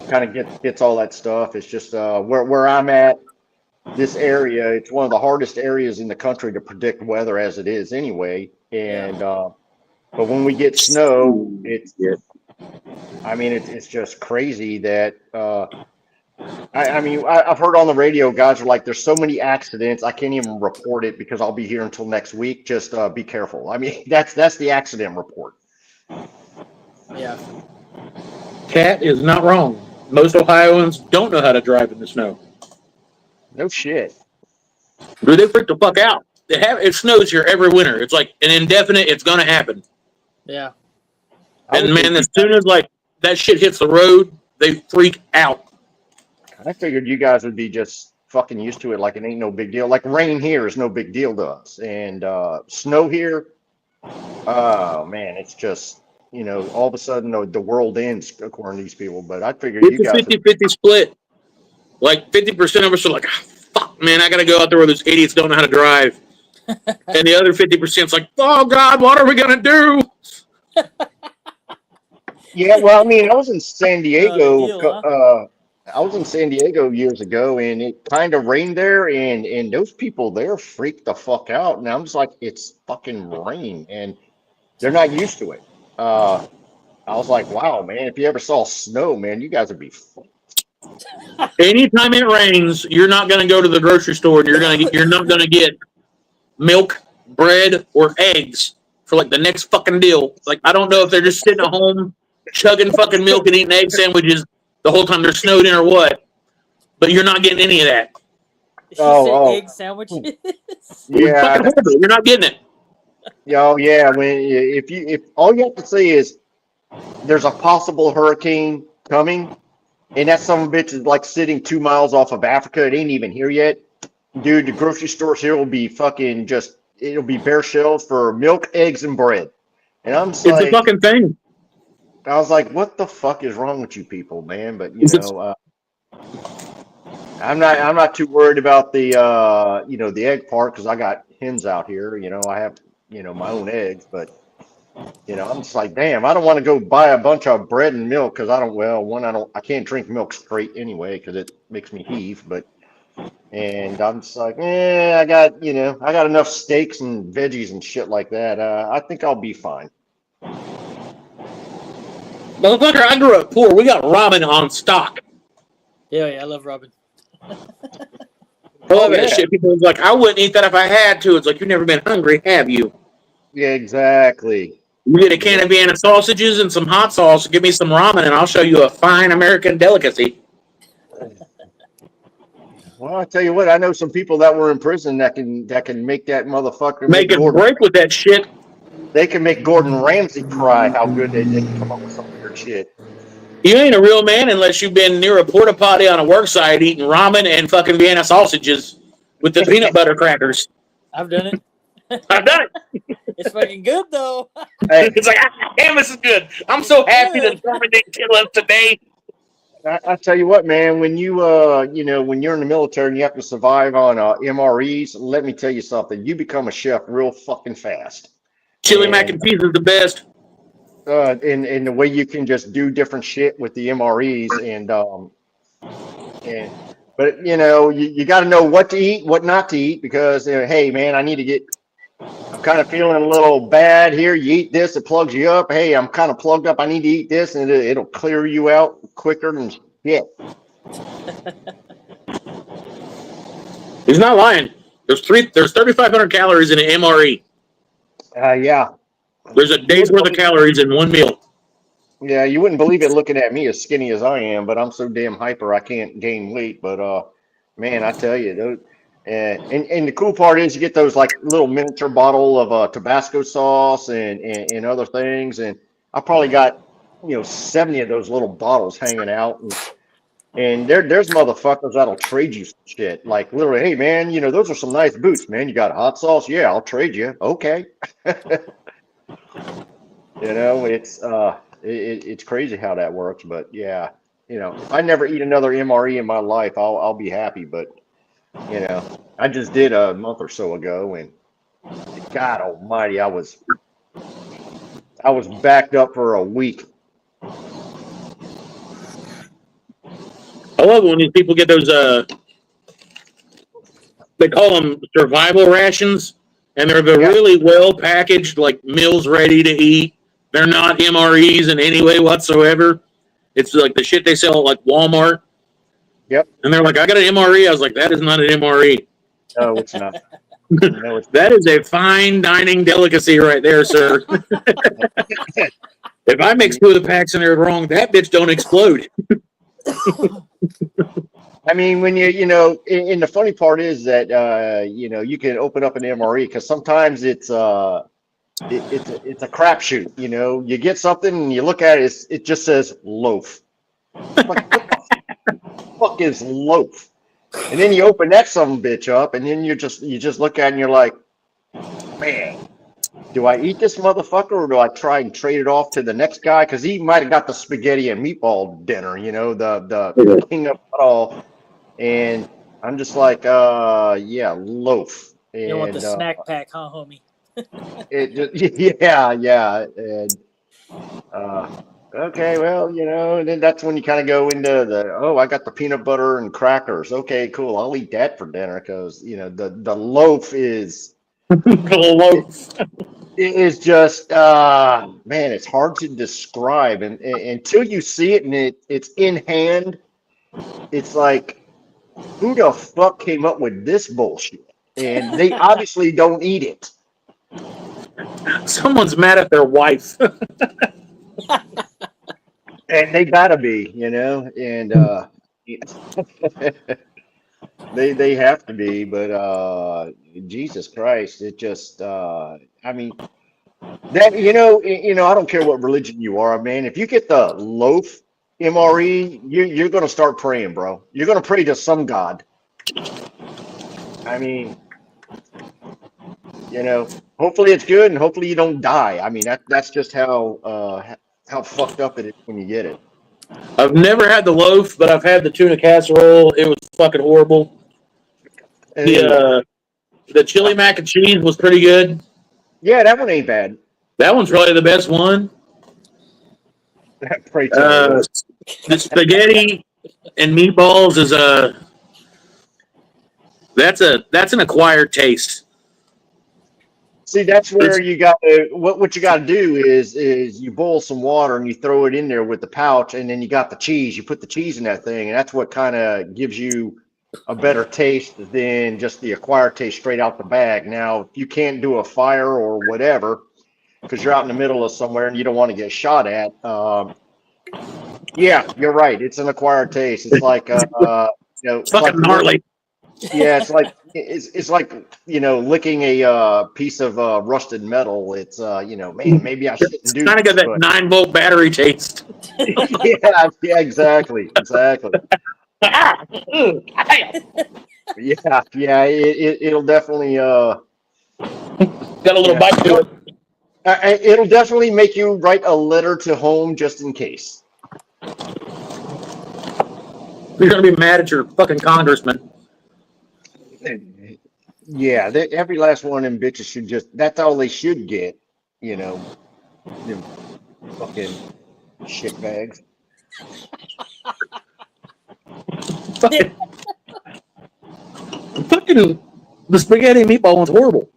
kind of gets all that stuff. It's just where I'm at, this area, it's one of the hardest areas in the country to predict weather as it is anyway. And but when we get snow, I mean, it's just crazy that I mean, I've heard on the radio, guys are like, there's so many accidents, I can't even report it because I'll be here until next week. Just be careful. I mean, that's the accident report. Yeah. Cat is not wrong. Most Ohioans don't know how to drive in the snow. No shit. Dude, they freak the fuck out. It snows here every winter. It's like an indefinite, it's going to happen. Yeah. And man, as soon as like that shit hits the road, they freak out. I figured you guys would be just fucking used to it, like it ain't no big deal. Like rain here is no big deal to us, and snow here, oh man, it's just, you know, all of a sudden the world ends according to these people. But I figured you guys 50-50 split. Like 50% of us are like, oh, fuck, man, I gotta go out there where those idiots don't know how to drive, and the other 50% is like, oh God, what are we gonna do? Yeah, well, I mean, I was in San Diego. Deal, huh? I was in San Diego years ago, and it kind of rained there, and those people there freaked the fuck out. And I'm just like, it's fucking rain, and they're not used to it. I was like, wow, man, if you ever saw snow, man, you guys would be. Anytime it rains, you're not gonna go to the grocery store, and you're not gonna get milk, bread, or eggs for like the next fucking deal. Like, I don't know if they're just sitting at home chugging fucking milk and eating egg sandwiches the whole time they're snowed in or what, but you're not getting any of that. She said egg sandwiches. Yeah, you're not getting it. Yeah. If all you have to say is there's a possible hurricane coming, and that son of a bitch is like sitting 2 miles off of Africa, it ain't even here yet, dude. The grocery stores here will be fucking it'll be bare shelves for milk, eggs, and bread. And it's like, a fucking thing. I was like, what the fuck is wrong with you people, man? But you know, I'm not too worried about the the egg part because I got hens out here. You know, I have my own eggs, but I'm just like, damn, I don't want to go buy a bunch of bread and milk because I can't drink milk straight anyway because it makes me heave. And I'm just like, I got enough steaks and veggies and shit like that. I think I'll be fine. Motherfucker, I grew up poor. We got ramen on stock. Yeah, I love ramen. I love that shit. People was like, I wouldn't eat that if I had to. It's like, you've never been hungry, have you? Yeah, exactly. You get a can of Vienna sausages and some hot sauce, give me some ramen, and I'll show you a fine American delicacy. Well, I tell you what, I know some people that were in prison that can make that motherfucker make it break with that shit. They can make Gordon Ramsay cry how good they can come up with some weird shit. You ain't a real man unless you've been near a porta potty on a work site eating ramen and fucking Vienna sausages with the peanut butter crackers. I've done it. I've done it. It's fucking good though. It's like, damn, this is good. I'm so happy that Norman didn't kill us today. I tell you what, man, when you when you're in the military and you have to survive on MREs, let me tell you something. You become a chef real fucking fast. Chili mac and cheese is the best. In the way you can just do different shit with the MREs but you got to know what to eat, what not to eat, because hey man, I'm kind of feeling a little bad here. You eat this, it plugs you up. Hey, I'm kind of plugged up. I need to eat this, and it'll clear you out quicker than shit. He's not lying. There's 3,500 calories in an MRE. Yeah. There's a day's worth of calories in one meal. Yeah, you wouldn't believe it looking at me as skinny as I am, but I'm so damn hyper I can't gain weight. But man, I tell you, those, and the cool part is you get those like little miniature bottle of Tabasco sauce and other things, and I probably got 70 of those little bottles hanging out, and there's motherfuckers that'll trade you some shit. Like literally, hey man, those are some nice boots, man. You got hot sauce? Yeah, I'll trade you. Okay. It's crazy how that works, but yeah, if I never eat another MRE in my life, I'll be happy. But I just did a month or so ago, and God Almighty, I was backed up for a week. I love it when these people get those. They call them survival rations, and they're the really well packaged, like meals ready to eat. They're not MREs in any way whatsoever. It's like the shit they sell at like Walmart. Yep. And they're like, I got an MRE. I was like, that is not an MRE. No, it's not. No, it's that is a fine dining delicacy right there, sir. If I mix two of the packs in there wrong, that bitch don't explode. I mean, when and the funny part is that you can open up an MRE because sometimes it's a crapshoot. You get something and you look at it, it just says loaf. Like, what the fuck is loaf? And then you open that some bitch up, and then you just look at it and you're like, man, do I eat this motherfucker or do I try and trade it off to the next guy? Because he might have got the spaghetti and meatball dinner, the king of it all. And I'm just like, yeah, loaf. And, you want the snack pack, huh, homie? yeah. And okay, well, then that's when you kind of go into I got the peanut butter and crackers. Okay, cool. I'll eat that for dinner because the loaf is it is just man, it's hard to describe, and until you see it and it's in hand, it's like, who the fuck came up with this bullshit? And they obviously don't eat it. Someone's mad at their wife. And they gotta be, and they have to be, but Jesus Christ, it just I mean that I don't care what religion you are, man. If you get the loaf MRE, you're gonna start praying, bro. You're gonna pray to some god. I mean, hopefully it's good and hopefully you don't die. I mean, that's just how fucked up it is when you get it. I've never had the loaf, but I've had the tuna casserole. It was fucking horrible. The chili mac and cheese was pretty good. Yeah, that one ain't bad. That one's probably the best one. The spaghetti and meatballs is that's an acquired taste. See, that's where you got to, what you got to do is you boil some water and you throw it in there with the pouch, and then you got the cheese. You put the cheese in that thing, and that's what kind of gives you a better taste than just the acquired taste straight out the bag. Now, if you can't do a fire or whatever because you're out in the middle of somewhere and you don't want to get shot at, yeah, you're right. It's an acquired taste. It's like it's fucking gnarly. Yeah, it's like licking a piece of rusted metal. It's man, maybe I shouldn't do. Kind of got that 9-volt battery taste. yeah, exactly. yeah, it'll definitely got a little bite to it. It'll definitely make you write a letter to home just in case. You're gonna be mad at your fucking congressman. Yeah, every last one of them bitches should that's all they should get, you know, them fucking shit bags. Fucking, fucking, the spaghetti and meatball one's horrible.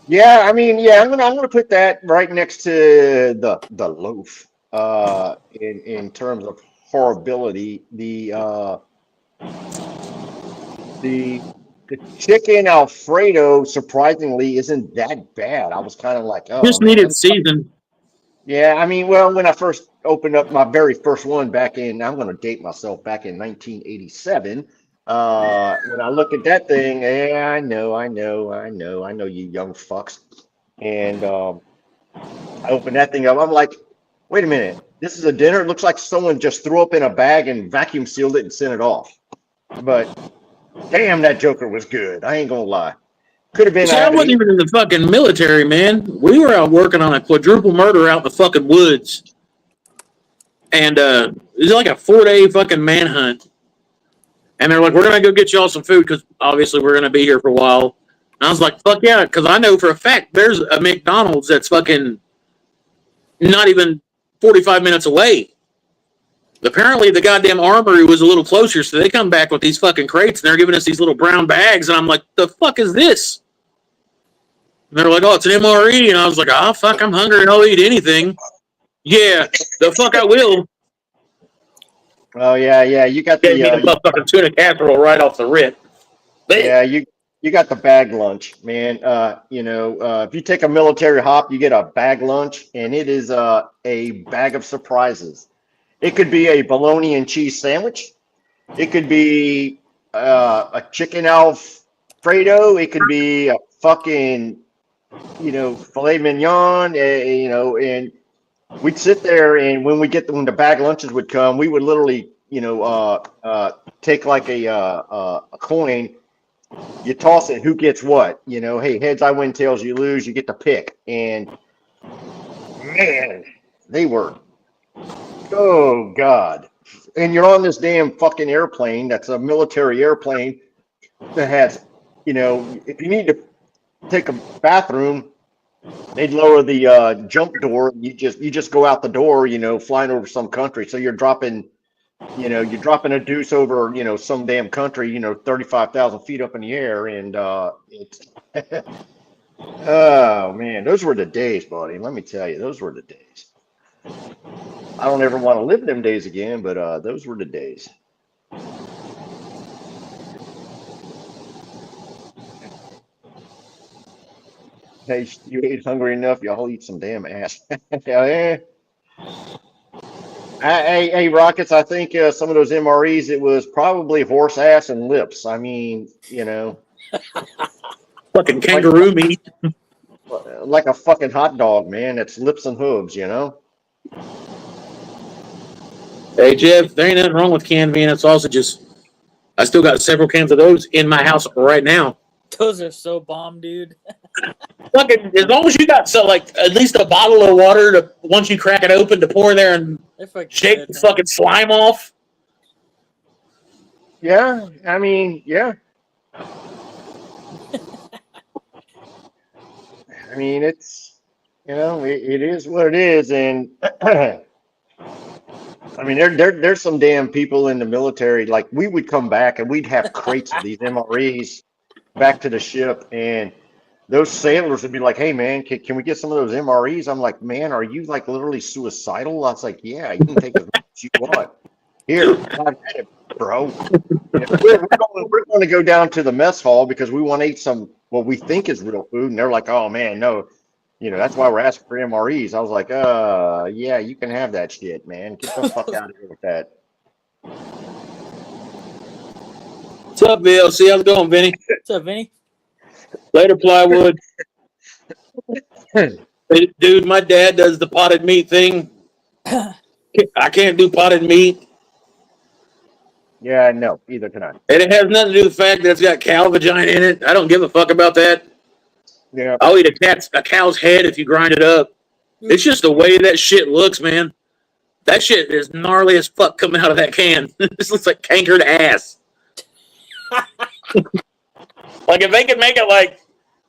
Yeah, I mean, yeah, I'm gonna put that right next to the loaf. In terms of horribility, the chicken Alfredo surprisingly isn't that bad. I was kind of like, oh Just man. needed season. Yeah, I mean, well, when I first opened up my very first one back in, I'm going to date myself, back in 1987. When I look at that thing, yeah, I know, you young fucks. And I opened that thing up. I'm like, wait a minute, this is a dinner. It looks like someone just threw up in a bag and vacuum sealed it and sent it off. But damn, that Joker was good. I ain't gonna lie. Could have been. See, I wasn't even in the fucking military, man. We were out working on a quadruple murder out in the fucking woods. And it was like a 4-day fucking manhunt. And they're like, we're going to go get y'all some food because obviously we're going to be here for a while. And I was like, fuck yeah, because I know for a fact there's a McDonald's that's fucking not even 45 minutes away. Apparently the goddamn armory was a little closer, so they come back with these fucking crates and they're giving us these little brown bags. And I'm like, the fuck is this? And they're like, oh, it's an MRE. And I was like, oh, fuck, I'm hungry and I'll eat anything. Yeah, the fuck I will. Oh, yeah, you got Gave me the fucking tuna casserole right off the rip. Yeah, you got the bag lunch, man. If you take a military hop, you get a bag lunch, and it is a bag of surprises. It could be a bologna and cheese sandwich. It could be a chicken Alfredo. It could be a fucking, filet mignon. And we'd sit there, and when the bag lunches would come, we would literally, take like a coin. You toss it, who gets what? Hey, heads I win, tails you lose. You get to pick. And man, they were. Oh God! And you're on this damn fucking airplane. That's a military airplane that has, if you need to take a bathroom, they'd lower the jump door. You just go out the door, flying over some country. So you're dropping a deuce over, some damn country, 35,000 feet up in the air, and it's. Oh man, those were the days, buddy. Let me tell you, those were the days. I don't ever want to live them days again, but those were the days. Hey, you ain't hungry enough, y'all eat some damn ass. Yeah. Hey, Rockets, I think some of those MREs, it was probably horse ass and lips. I mean, Fucking kangaroo meat. Like a fucking hot dog, man. It's lips and hooves, Hey, Jeff, there ain't nothing wrong with canned Vienna sausages. I still got several cans of those in my house right now. Those are so bomb, dude. Fucking, as long as you got at least a bottle of water to once you crack it open to pour there and shake the fucking slime off. Yeah, I mean, yeah. I mean, it's, it is what it is. And I mean, there's some damn people in the military, like we would come back and we'd have crates of these MREs back to the ship. And those sailors would be like, hey, man, can we get some of those MREs? I'm like, man, are you like literally suicidal? I was like, yeah, you can take as much as you want. Here, have at it, bro. We're going to go down to the mess hall because we want to eat some what we think is real food. And they're like, oh, man, no. That's why we're asking for MREs. I was like, yeah, you can have that shit, man. Get the fuck out of here with that. What's up, VLC? How's it going, Vinny? What's up, Vinny? Later, plywood. Dude, my dad does the potted meat thing. I can't do potted meat. Yeah, no, either can I. And it has nothing to do with the fact that it's got cow vagina in it. I don't give a fuck about that. Yeah. I'll eat a cow's head if you grind it up. It's just the way that shit looks, man. That shit is gnarly as fuck coming out of that can. This looks like cankered ass. Like if they could make it like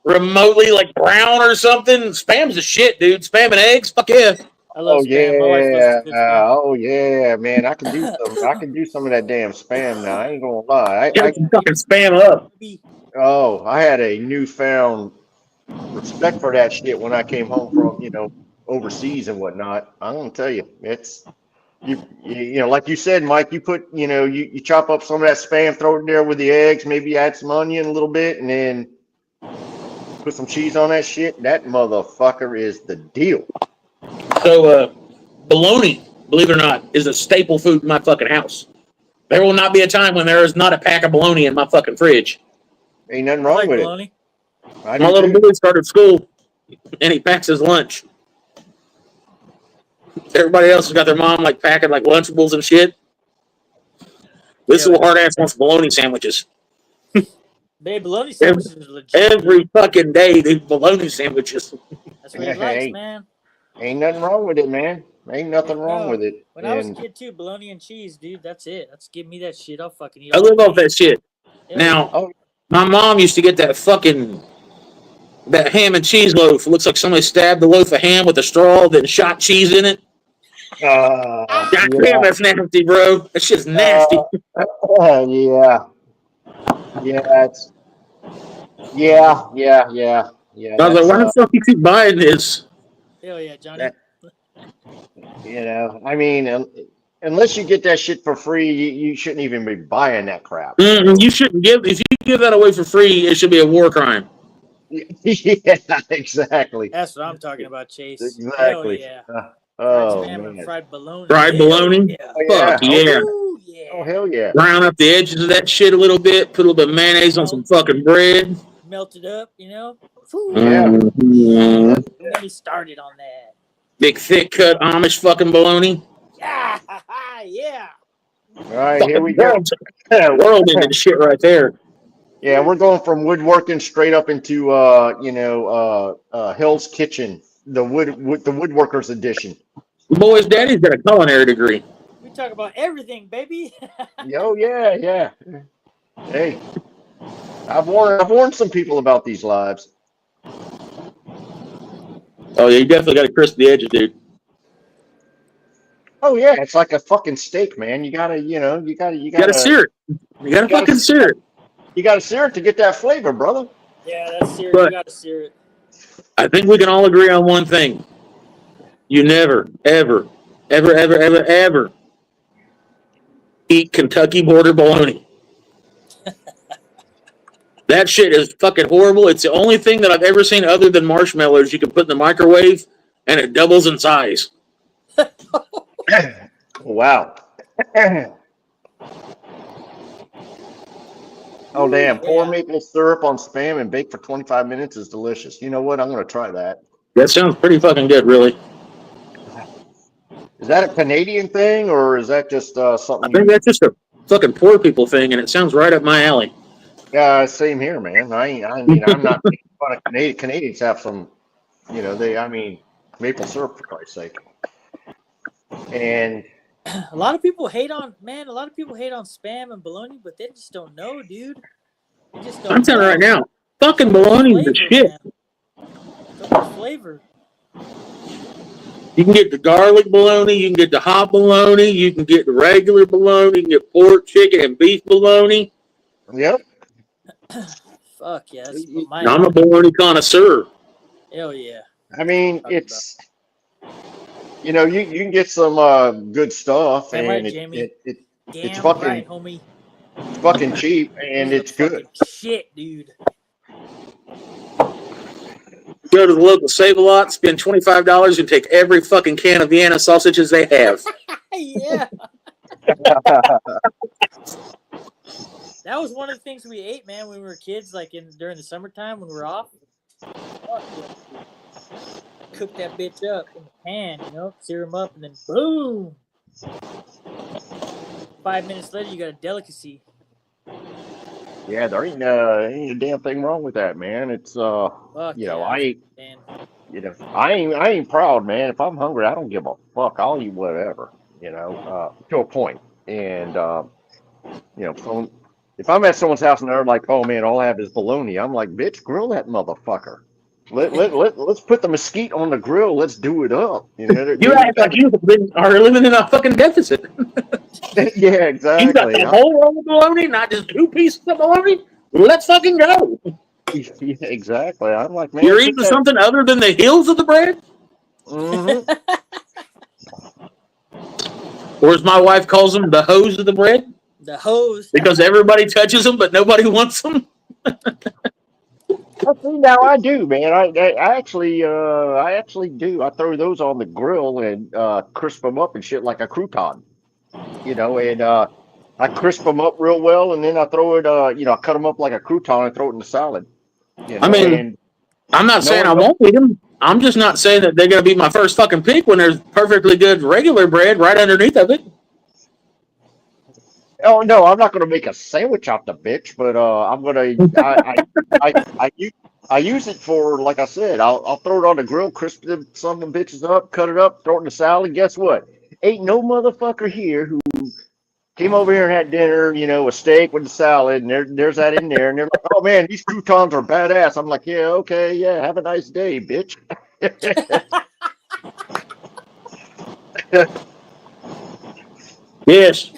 remotely like brown or something, spam's the shit, dude. Spam and eggs, fuck yeah. I love Oh spam. My wife loves yeah, good spam. oh yeah, man. I can do some. I can do some of that damn spam now. I ain't gonna lie. Get some fucking spam up. I had a newfound respect for that shit when I came home from overseas and whatnot. I'm gonna tell you, it's like you said, Mike. You put you chop up some of that spam, throw it in there with the eggs, maybe add some onion a little bit, and then put some cheese on that shit. That motherfucker is the deal. So, bologna, believe it or not, is a staple food in my fucking house. There will not be a time when there is not a pack of bologna in my fucking fridge. Ain't nothing wrong with bologna. it. My little boy started school, and he packs his lunch. Everybody else has got their mom like packing like Lunchables and shit. This little hard ass wants bologna sandwiches. Babe, bologna sandwiches is legit. Every fucking day, dude, bologna sandwiches. That's what he likes, man. Ain't nothing wrong with it, man. Ain't nothing wrong with it. When I was a kid too, bologna and cheese, dude, that's it. That's give me that shit. I'll fucking eat. I live off that shit. Yeah. Now, my mom used to get that ham and cheese loaf. It looks like somebody stabbed the loaf of ham with a straw, then shot cheese in it. God damn, that's nasty, bro. That shit's nasty. Yeah. It's yeah. I was like, why the fuck you keep buying this? Hell yeah, Johnny. I mean, unless you get that shit for free, you shouldn't even be buying that crap. You shouldn't if you give that away for free, it should be a war crime. Yeah, exactly. That's what I'm talking about, Chase. Exactly. Hell yeah. Man. Fried bologna. Fried bologna? Yeah. Fuck yeah. Oh, yeah. Oh, hell yeah. Brown up the edges of that shit a little bit, put a little bit of mayonnaise on some fucking bread. Melt it up, Yeah. Don't get me started on that. Big thick cut Amish fucking bologna. Yeah, yeah. All right, here we go. World ending shit right there. Yeah, we're going from woodworking straight up into Hell's Kitchen, the woodworkers edition. Boy's daddy's got a culinary degree. We talk about everything, baby. Oh yeah. Hey, I've warned some people about these lives. Oh yeah, you definitely got to crisp the edges, dude. Oh yeah, it's like a fucking steak, man. You gotta sear it. You gotta fucking sear it. You gotta sear it to get that flavor, brother. Yeah, that's sear. You gotta sear it. I think we can all agree on one thing. You never, ever eat Kentucky Border bologna. That shit is fucking horrible. It's the only thing that I've ever seen other than marshmallows you can put in the microwave and it doubles in size. Wow. Oh damn! Pour maple syrup on spam and bake for 25 minutes is delicious. You know what? I'm gonna try that. That sounds pretty fucking good, really. Is that a Canadian thing or is that just something? I think that's just a fucking poor people thing, and it sounds right up my alley. Yeah, same here, man. I'm not making fun of Canadians. Canadians have some, maple syrup for Christ's sake. And a lot of people hate on spam and bologna, but they just don't know, dude. They just don't. I'm telling you right now, fucking bologna is the shit. So much flavor. You can get the garlic bologna, you can get the hot bologna, you can get the regular bologna, you can get pork, chicken, and beef bologna. Yep. Fuck yeah. I'm a bologna connoisseur. Hell yeah. I mean, it's you can get some good stuff, and right, Jamie. it's fucking right, homie. It's fucking cheap, and it's good. Shit, dude. Go to the local Save-A-Lot, spend $25, and take every fucking can of Vienna sausages they have. Yeah. That was one of the things we ate, man, when we were kids, like during the summertime when we were off. Cook that bitch up in the pan, sear them up, and then boom. 5 minutes later, you got a delicacy. Yeah, there ain't a damn thing wrong with that, man. It's I ain't proud, man. If I'm hungry, I don't give a fuck. I'll eat whatever. to a point. And if I'm at someone's house and they're like, "Oh man, all I have is bologna," I'm like, "Bitch, grill that motherfucker. Let's put the mesquite on the grill. Let's do it up." You act like you are living in a fucking deficit. Yeah, You got exactly. the whole roll of bologna, not just 2 pieces of bologna. Let's fucking go. Yeah, exactly. I'm like, man, You're put eating that. something other than the hills of the bread? Mm-hmm. Or as my wife calls them, the hose of the bread? The hose. Because everybody touches them, but nobody wants them? See, now I do, man. I actually do. I throw those on the grill and crisp them up and shit like a crouton, and I crisp them up real well, and then I throw it, I cut them up like a crouton and throw it in the salad, I mean, and I'm not no saying I one won't eat them. I'm just not saying that they're going to be my first fucking pick when there's perfectly good regular bread right underneath of it. Oh no, I'm not gonna make a sandwich out the bitch, but I'm gonna I use it for, like I said, I'll throw it on the grill, crisp some of them bitches up, cut it up, throw it in the salad. Guess what? Ain't no motherfucker here who came over here and had dinner, a steak with the salad, and there's that in there, and they're like, "Oh man, these croutons are badass." I'm like, "Yeah, okay, yeah, have a nice day, bitch." Yes.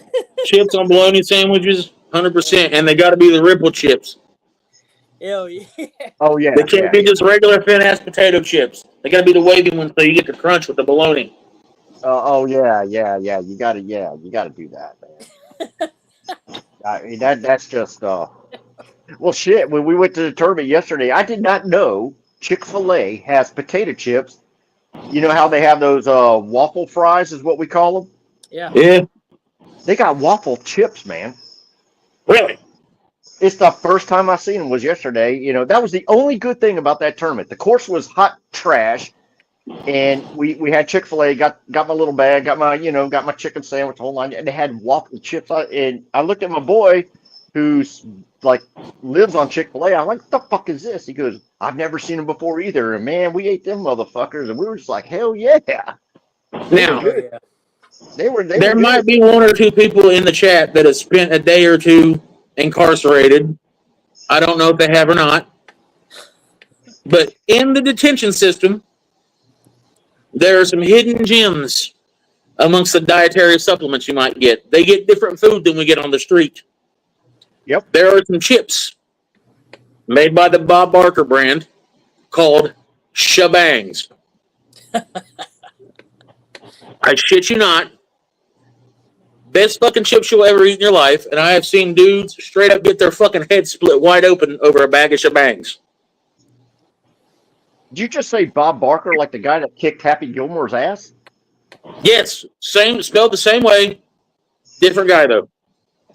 Chips on bologna sandwiches, 100%. And they got to be the ripple chips. Hell yeah. Oh yeah, They can't be just regular thin-ass potato chips. They got to be the wavy ones so you get the crunch with the bologna. Oh yeah. You gotta do that, man. I mean, that's just well, shit. When we went to the tournament yesterday, I did not know Chick-fil-A has potato chips. You know how they have those waffle fries, is what we call them. Yeah. Yeah. They got waffle chips, man. Really? It's the first time I seen them was yesterday. That was the only good thing about that tournament. The course was hot trash, and we had Chick-fil-A. Got my little bag, got my chicken sandwich, whole line, and they had waffle chips. And I looked at my boy, who's like lives on Chick-fil-A. I'm like, "What the fuck is this?" He goes, "I've never seen them before either." And man, we ate them motherfuckers, and we were just like, "Hell yeah!" Now, Yeah. They were there good. might be 1 or 2 people in the chat that have spent a day or two incarcerated. I don't know if they have or not. But in the detention system, there are some hidden gems amongst the dietary supplements you might get. They get different food than we get on the street. Yep. There are some chips made by the Bob Barker brand called shebangs. I shit you not. Best fucking chips you'll ever eat in your life, and I have seen dudes straight up get their fucking head split wide open over a bag of shebangs. Did you just say Bob Barker, like the guy that kicked Happy Gilmore's ass? Yes, same, spelled the same way, different guy though.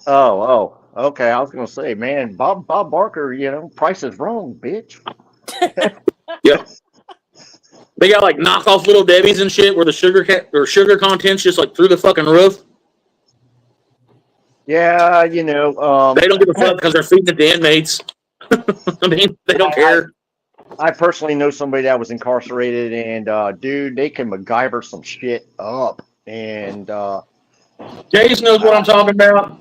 Oh, okay. I was gonna say, man, Bob Barker, Price is Wrong, bitch. Yep. They got like knockoff Little Debbie's and shit where the sugar content's just like through the fucking roof. Yeah, They don't give a fuck because they're feeding it to inmates. I mean, they don't care. I personally know somebody that was incarcerated, and dude, they can MacGyver some shit up. And Jace knows what I'm talking about.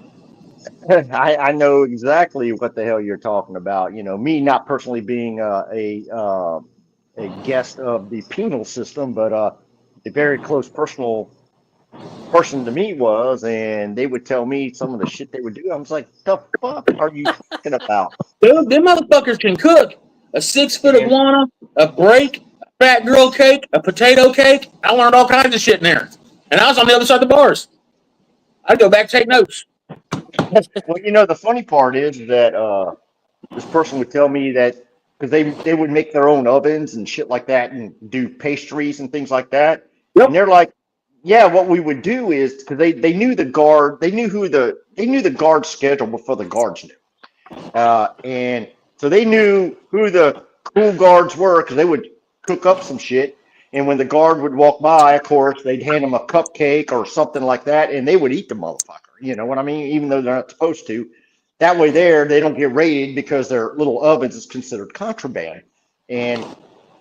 I know exactly what the hell you're talking about. Me not personally being a guest of the penal system, but a very close personal person to me was, and they would tell me some of the shit they would do. I was like, "The fuck are you talking about?" Dude, them motherfuckers can cook. A 6-foot iguana, a break, a fat girl cake, a potato cake. I learned all kinds of shit in there. And I was on the other side of the bars. I'd go back and take notes. Well, the funny part is that this person would tell me that because they would make their own ovens and shit like that and do pastries and things like that. Yep. And they're like, "Yeah, what we would do is because they knew the guard, they knew the guard schedule before the guards knew, and so they knew who the cool guards were because they would cook up some shit. And when the guard would walk by, of course, they'd hand them a cupcake or something like that, and they would eat the motherfucker. You know what I mean? Even though they're not supposed to. That way they don't get raided because their little ovens is considered contraband. And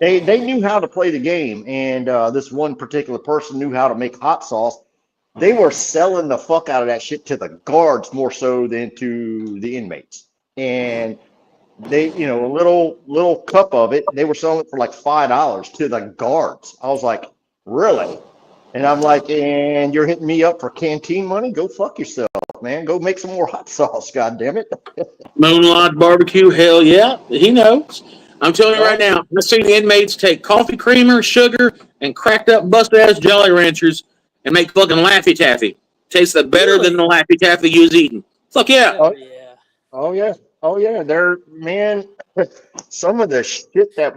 they knew how to play the game. And this one particular person knew how to make hot sauce. they were selling the fuck out of that shit to the guards more so than to the inmates. And they, you know, a little cup of it, they were selling it for like $5 to the guards. I was like, really? And I'm like, and you're hitting me up for canteen money? Go fuck yourself, man. Go make some more hot sauce, god damn it. Moonlight barbecue, hell yeah. He knows. I'm telling you right now, I've seen inmates take coffee creamer, sugar, and cracked up busted ass Jolly Ranchers and make fucking Laffy Taffy. Tastes better than the Laffy Taffy you was eating. Fuck yeah. Oh, yeah. Oh yeah. Oh yeah. They're, man, some of the shit that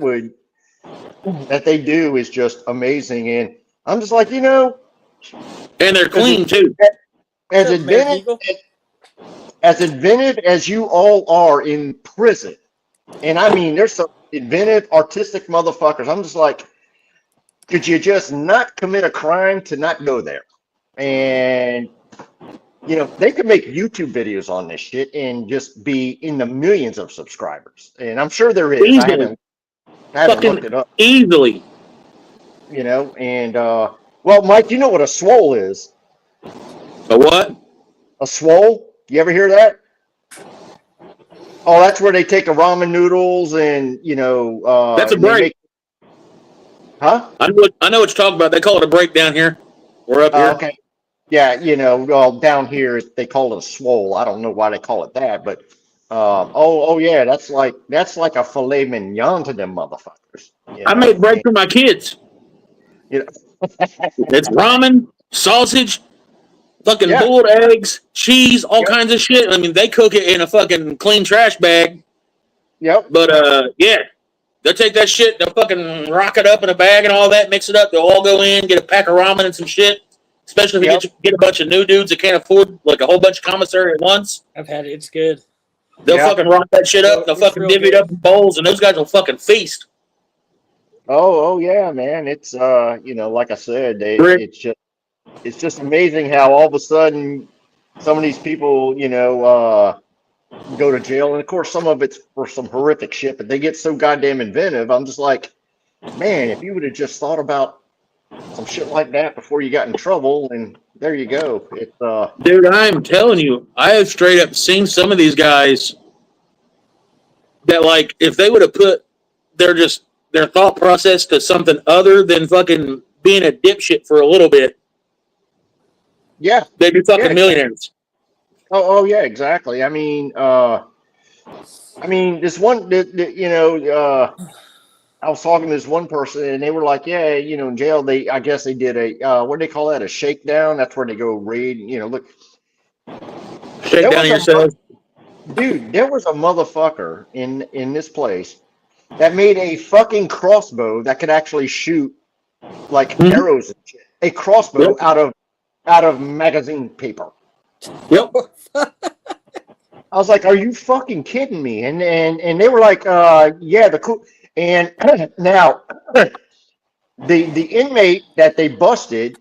they do is just amazing. And I'm just like, you know, And they're clean too. as inventive as you all are in prison, and I mean, there's some inventive, artistic motherfuckers. I'm just like, could you just not commit a crime to not go there? And you know, they could make YouTube videos on this shit and just be in the millions of subscribers. And I'm sure there is. Easily. I haven't looked it up. Easily. You know, and well, Mike, you know what a swole is? A what? A swole? You ever hear that? Oh, that's where they take the ramen noodles and, you know, that's a break. Huh? I know what you're talking about. They call it a break down here. We're up here. Okay. Yeah, you know, well, down here they call it a swole. I don't know why they call it that, but oh yeah, that's like a filet mignon to them motherfuckers. I made break for my kids. You know. It's ramen, sausage, fucking boiled eggs, cheese, all kinds of shit. I mean, they cook it in a fucking clean trash bag. Yep. But yeah, they'll take that shit, they'll fucking rock it up in a bag and all that, mix it up. They'll all go in, get a pack of ramen and some shit. Especially if you get a bunch of new dudes that can't afford like a whole bunch of commissary at once. I've had it. It's good. They'll fucking rock that shit up. They'll fucking divvy it up in bowls, and those guys will fucking feast. Oh yeah, man. It's you know, like I said, it's just amazing how all of a sudden some of these people, you know, go to jail, and of course some of it's for some horrific shit, but they get so goddamn inventive. I'm just like, man, if you would have just thought about some shit like that before you got in trouble, and there you go. It's dude, I'm telling you, I have straight up seen some of these guys that, like, if they would have put their thought process to something other than fucking being a dipshit for a little bit, they'd be fucking millionaires. Oh yeah, exactly. I mean, this one, you know, I was talking to this one person, and they were like, yeah, you know, in jail, I guess they did a, what do they call that? A shakedown. That's where they go raid, you know, look. Shake down yourself. Dude, there was a motherfucker in this place that made a fucking crossbow that could actually shoot like arrows and shit. A crossbow out of magazine paper. Yep. I was like, are you fucking kidding me? And they were like, yeah, the cool. And now, the inmate that they busted,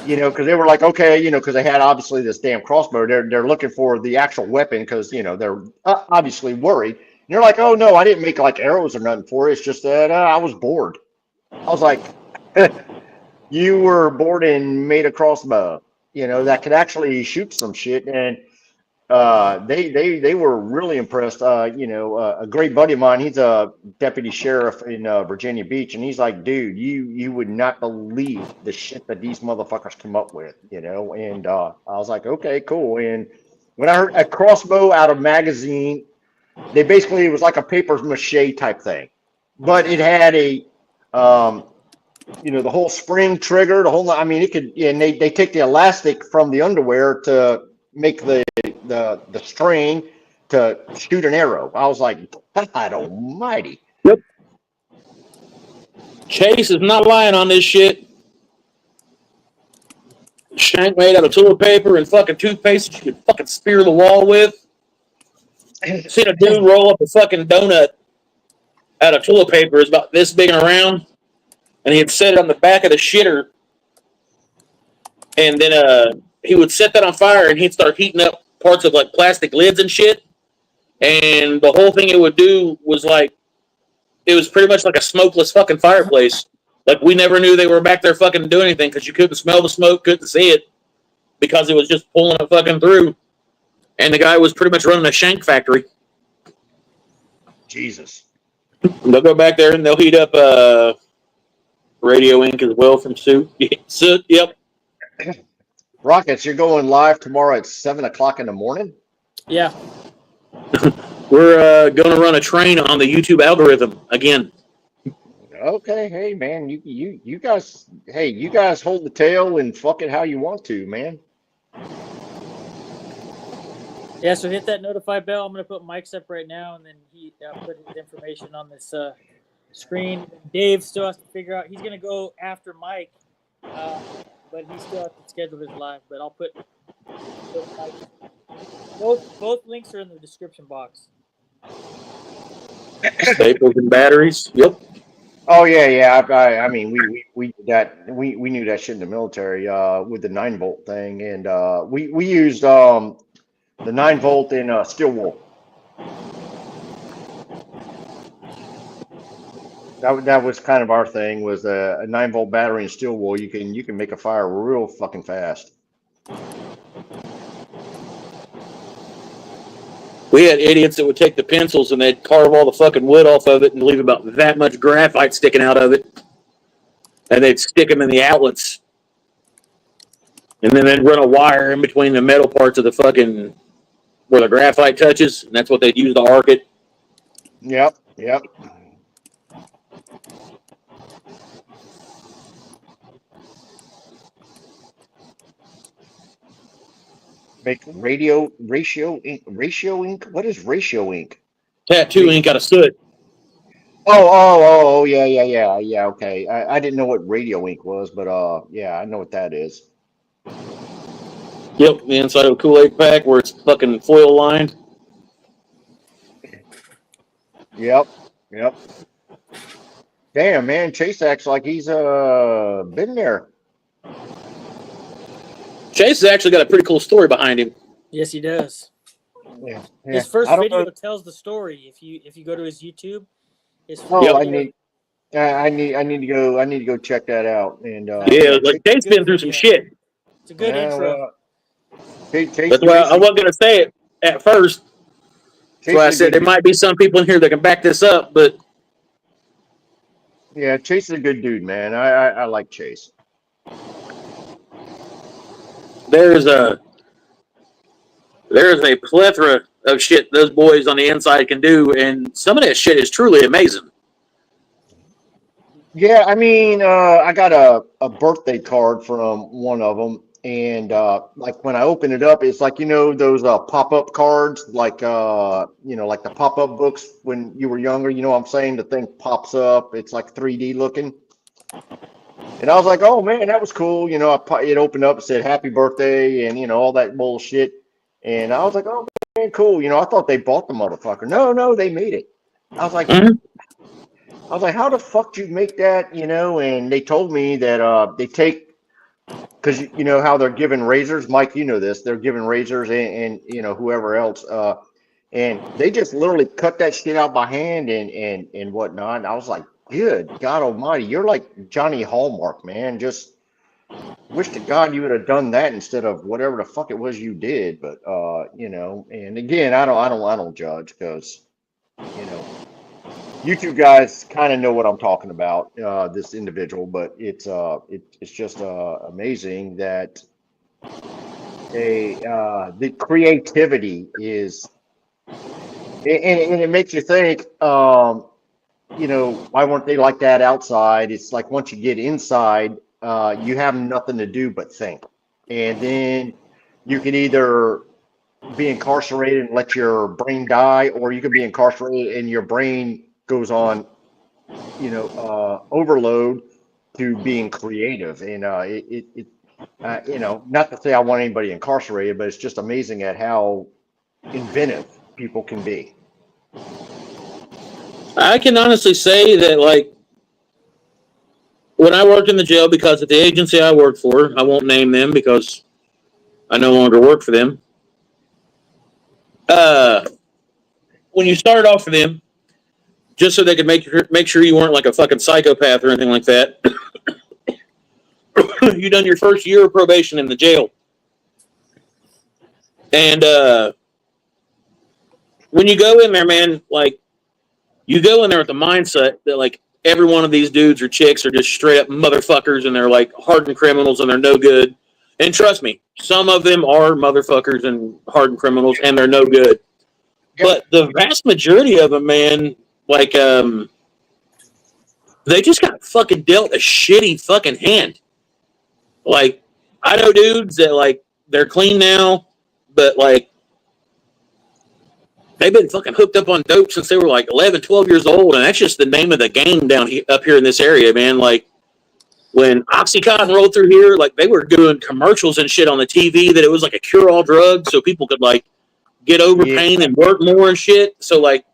you know, because they were like, okay, you know, because they had obviously this damn crossbow. They're looking for the actual weapon because, you know, they're obviously worried. And they're like, oh no, I didn't make like arrows or nothing for it. It's just that I was bored. I was like, you were bored and made a crossbow, you know, that could actually shoot some shit. And they were really impressed. You know, a great buddy of mine, he's a deputy sheriff in Virginia Beach, and he's like, dude, you would not believe the shit that these motherfuckers come up with, you know. And I was like, okay, cool. And when I heard a crossbow out of magazine, it was like a paper mache type thing, but it had a you know, the whole spring trigger, the whole, I mean, it could, and they take the elastic from the underwear to make the string to shoot an arrow. I was like, God almighty. Yep. Chase is not lying on this shit. Shank made out of toilet paper and fucking toothpaste that you could fucking spear the wall with. Seen a dude roll up a fucking donut out of toilet paper. It's about this big and around. And he'd set it on the back of the shitter. And then he would set that on fire and he'd start heating up parts of like plastic lids and shit. And the whole thing it would do was like, it was pretty much like a smokeless fucking fireplace. Like we never knew they were back there fucking doing anything because you couldn't smell the smoke, couldn't see it. because it was just pulling it fucking through. And the guy was pretty much running a shank factory. Jesus. They'll go back there and they'll heat up radio ink as well from Soot. Soot, yep. Rockets, you're going live tomorrow at 7 o'clock in the morning? Yeah. We're going to run a train on the YouTube algorithm again. Okay, hey man, you guys, hey, you guys hold the tail and fuck it how you want to, man. Yeah, so hit that notify bell. I'm going to put Mike's up right now, and then I'll put his information on this screen. Dave still has to figure out. He's going to go after Mike, but he still has to schedule his live. But I'll put both links are in the description box. Staples and batteries. Yep. Oh yeah. I mean, we did that. We knew that shit in the military with the 9-volt thing, and we used the 9-volt in steel wool. That was kind of our thing, was a 9-volt battery in steel wool. You can make a fire real fucking fast. We had idiots that would take the pencils and they'd carve all the fucking wood off of it and leave about that much graphite sticking out of it. And they'd stick them in the outlets. And then they'd run a wire in between the metal parts of the fucking, where the graphite touches. And that's what they'd use to arc it. Yep. Make ratio ink. What is ratio ink? Tattoo ink out of soot. Oh, yeah. Okay, I didn't know what radio ink was, but yeah, I know what that is. Yep, the inside of a Kool-Aid pack where it's fucking foil lined. Yep. Damn, man, Chase acts like he's been there. Chase has actually got a pretty cool story behind him. Yes, he does. Yeah. His first video tells the story. If you go to his YouTube, I need to go check that out. And yeah, like Chase's been through some shit. It's a good intro. That's why I wasn't gonna say it at first. That's why I said there might be some people in here that can back this up, but yeah, Chase is a good dude, man. I like Chase. There's a plethora of shit those boys on the inside can do, and some of that shit is truly amazing. Yeah, I mean, I got a birthday card from one of them, and like when I open it up, it's like, you know, those pop-up cards, like like the pop-up books when you were younger. You know what I'm saying? The thing pops up. It's like 3D looking. And I was like, oh man, that was cool. You know, it opened up, it said happy birthday and, you know, all that bullshit. And I was like, oh man, cool. You know, I thought they bought the motherfucker. No, they made it. I was like, how the fuck did you make that? You know, and they told me that they take, because you know how they're giving razors. Mike, you know this. They're giving razors and you know, whoever else. And they just literally cut that shit out by hand and whatnot. And I was like, good God Almighty, you're like Johnny Hallmark, man. Just wish to God you would have done that instead of whatever the fuck it was you did. But you know, and again, I don't judge, because you know, you two guys kind of know what I'm talking about, this individual. But it's just amazing that the creativity is, and it makes you think. You know, why weren't they like that outside? It's like once you get inside, you have nothing to do but think. And then you can either be incarcerated and let your brain die, or you can be incarcerated and your brain goes on, you know, overload to being creative. And you know, not to say I want anybody incarcerated, but it's just amazing at how inventive people can be. I can honestly say that, like, when I worked in the jail, because at the agency I worked for, I won't name them because I no longer work for them. When you started off for them, just so they could make sure you weren't like a fucking psychopath or anything like that, you done your first year of probation in the jail. And when you go in there, man, like you go in there with the mindset that like every one of these dudes or chicks are just straight up motherfuckers, and they're like hardened criminals, and they're no good. And trust me, some of them are motherfuckers and hardened criminals, and they're no good. But the vast majority of them, man, like they just got fucking dealt a shitty fucking hand. Like, I know dudes that like they're clean now, but like they've been fucking hooked up on dope since they were like 11, 12 years old, and that's just the name of the game up here in this area, man. Like when Oxycontin rolled through here, like they were doing commercials and shit on the TV that it was like a cure-all drug, so people could like get over pain and work more and shit. So like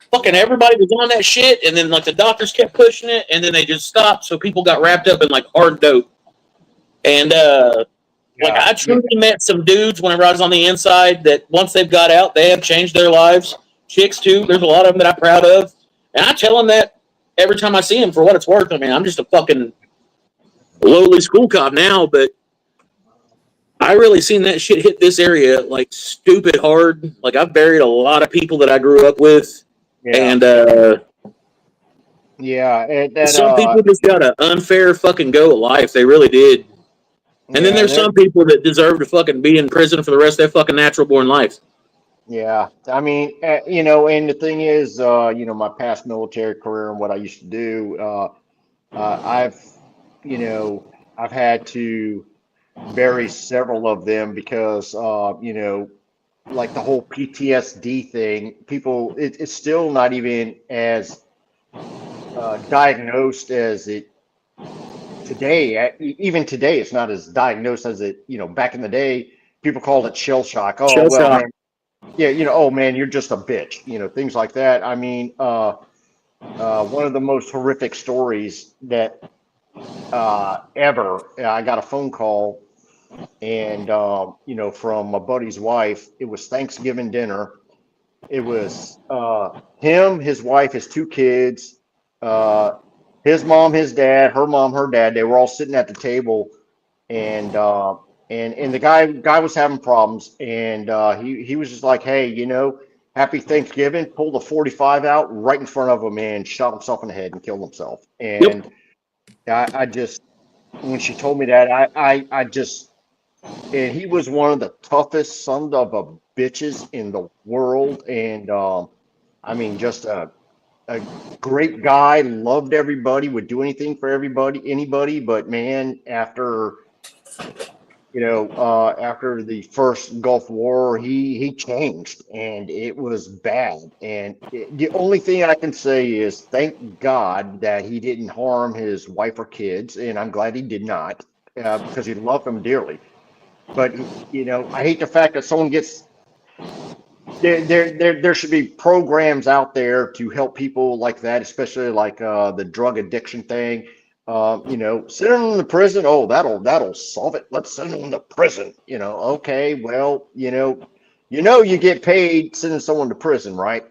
fucking everybody was on that shit, and then like the doctors kept pushing it, and then they just stopped, so people got wrapped up in like hard dope. And like I truly met some dudes whenever I was on the inside that once they've got out, they have changed their lives. Chicks too. There's a lot of them that I'm proud of, and I tell them that every time I see them for what it's worth. I mean, I'm just a fucking lowly school cop now, but I really seen that shit hit this area like stupid hard. Like I've buried a lot of people that I grew up with, and some people just got an unfair fucking go at life. They really did. And then there's some people that deserve to fucking be in prison for the rest of their fucking natural born life. Yeah, I mean, you know, and the thing is, you know, my past military career and what I used to do, I've had to bury several of them because, you know, like the whole PTSD thing, people, it's still not even as diagnosed as it today. Even today, it's not as diagnosed as it, you know, back in the day, people called it shell shock. Oh, Shell shock. man. Yeah, you know, oh man, you're just a bitch, you know, things like that. I mean, one of the most horrific stories that ever, I got a phone call and, you know, from my buddy's wife. It was Thanksgiving dinner. It was him, his wife, his two kids, his mom, his dad, her mom, her dad. They were all sitting at the table, and the guy was having problems, and he was just like, hey, you know, happy Thanksgiving. Pulled a 45 out right in front of him and shot himself in the head and killed himself. And I just, when she told me that, I just, and he was one of the toughest sons of a bitches in the world, and I mean, just a great guy, loved everybody, would do anything for anybody. But man, after, you know, after the first Gulf War, he changed, and it was bad. And the only thing I can say is thank God that he didn't harm his wife or kids, and I'm glad he did not, because he loved them dearly. But you know, I hate the fact that someone gets there should be programs out there to help people like that, especially like the drug addiction thing. You know, send them to prison. Oh, that'll solve it. Let's send them to prison. You know, okay, well, you know, you get paid sending someone to prison, right?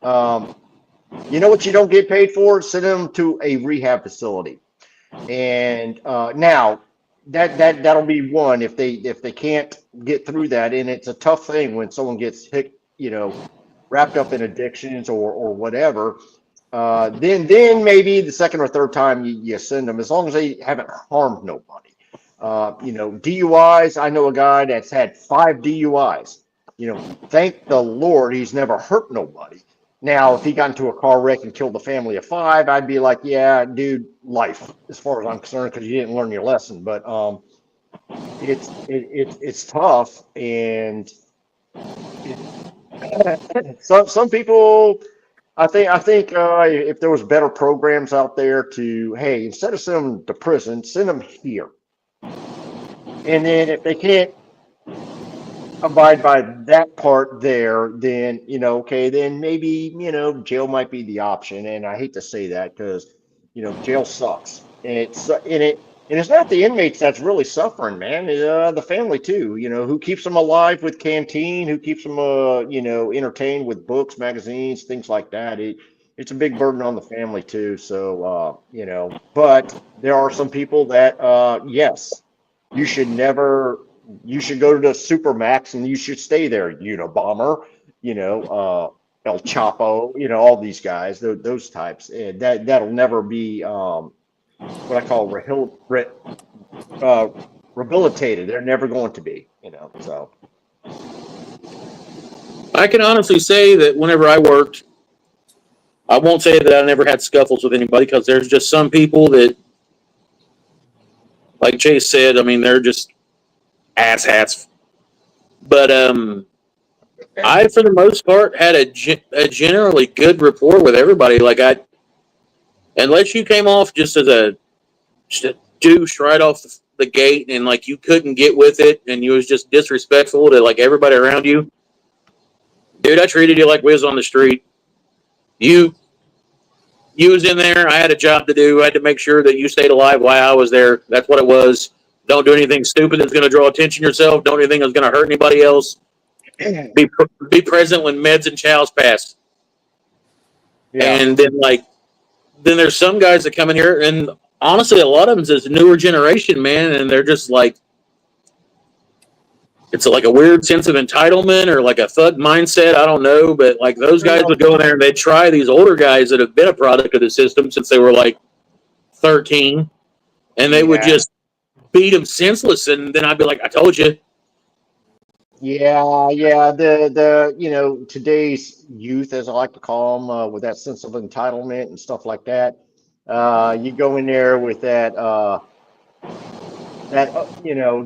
You know what you don't get paid for? Send them to a rehab facility. And now that'll be one if they can't get through that, and it's a tough thing when someone gets hit, you know, wrapped up in addictions or whatever. Then maybe the second or third time you send them, as long as they haven't harmed nobody. You know, DUIs. I know a guy that's had 5 DUIs. You know, thank the Lord he's never hurt nobody. Now, if he got into a car wreck and killed a family of 5, I'd be like, yeah, dude, life, as far as I'm concerned, because you didn't learn your lesson. But it's tough, and some people, I think if there was better programs out there to, hey, instead of sending them to prison, send them here. And then if they can't abide by that part there, then, you know, okay, then maybe, you know, jail might be the option. And I hate to say that because, you know, jail sucks, and it's not the inmates that's really suffering, man. The family too, you know, who keeps them alive with canteen, who keeps them, you know, entertained with books, magazines, things like that. It's a big burden on the family too. So, you know, but there are some people that, yes, you should never you should go to the Supermax and you should stay there, Unabomber, El Chapo, all these guys, those types. And that'll never be what I call rehabilitated. They're never going to be, so. I can honestly say that whenever I worked, I won't say that I never had scuffles with anybody, because there's just some people that, like Chase said, I mean, they're just asshats. But I, for the most part, had a generally good rapport with everybody. Like, unless you came off just as a douche right off the gate, and like you couldn't get with it, and you was just disrespectful to like everybody around you, dude, I treated you like we was on the street. You was in there. I had a job to do. I had to make sure that you stayed alive while I was there. That's what it was. Don't do anything stupid that's going to draw attention to yourself. Don't do anything that's going to hurt anybody else. Be present when meds and chows pass. Yeah. And then there's some guys that come in here, and honestly, a lot of them is newer generation, man, and they're just like, it's like a weird sense of entitlement or like a thug mindset. I don't know, but like those guys would go in there and they'd try these older guys that have been a product of the system since they were like 13, and they would just beat them senseless. And then I'd be like, I told you. Yeah. The today's youth, as I like to call them, with that sense of entitlement and stuff like that. You go in there with that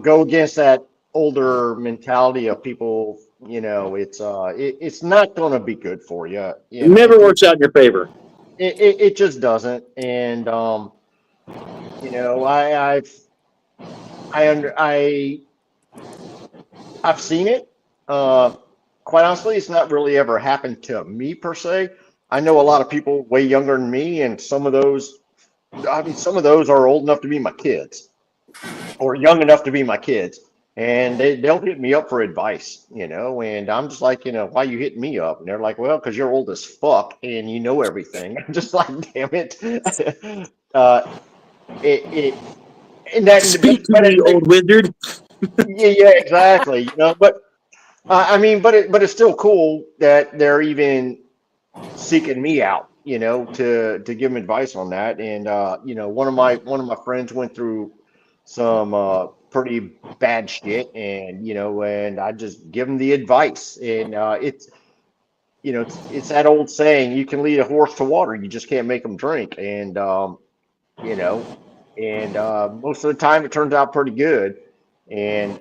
go against that older mentality of people, it's not going to be good for you. It never works out in your favor. It just doesn't. And I've seen it. Quite honestly, it's not really ever happened to me per se. I know a lot of people way younger than me, and some of those are old enough to be my kids, or young enough to be my kids. And they'll hit me up for advice, and I'm just like, why you hitting me up? And they're like, well, because you're old as fuck and you know everything. I'm just like, damn it. And that speak to me, old wizard. yeah, exactly. But but it's still cool that they're even seeking me out, to give them advice on that. And one of my friends went through some pretty bad shit, and and I just give them the advice. And it's that old saying, you can lead a horse to water, you just can't make them drink. And most of the time it turns out pretty good. And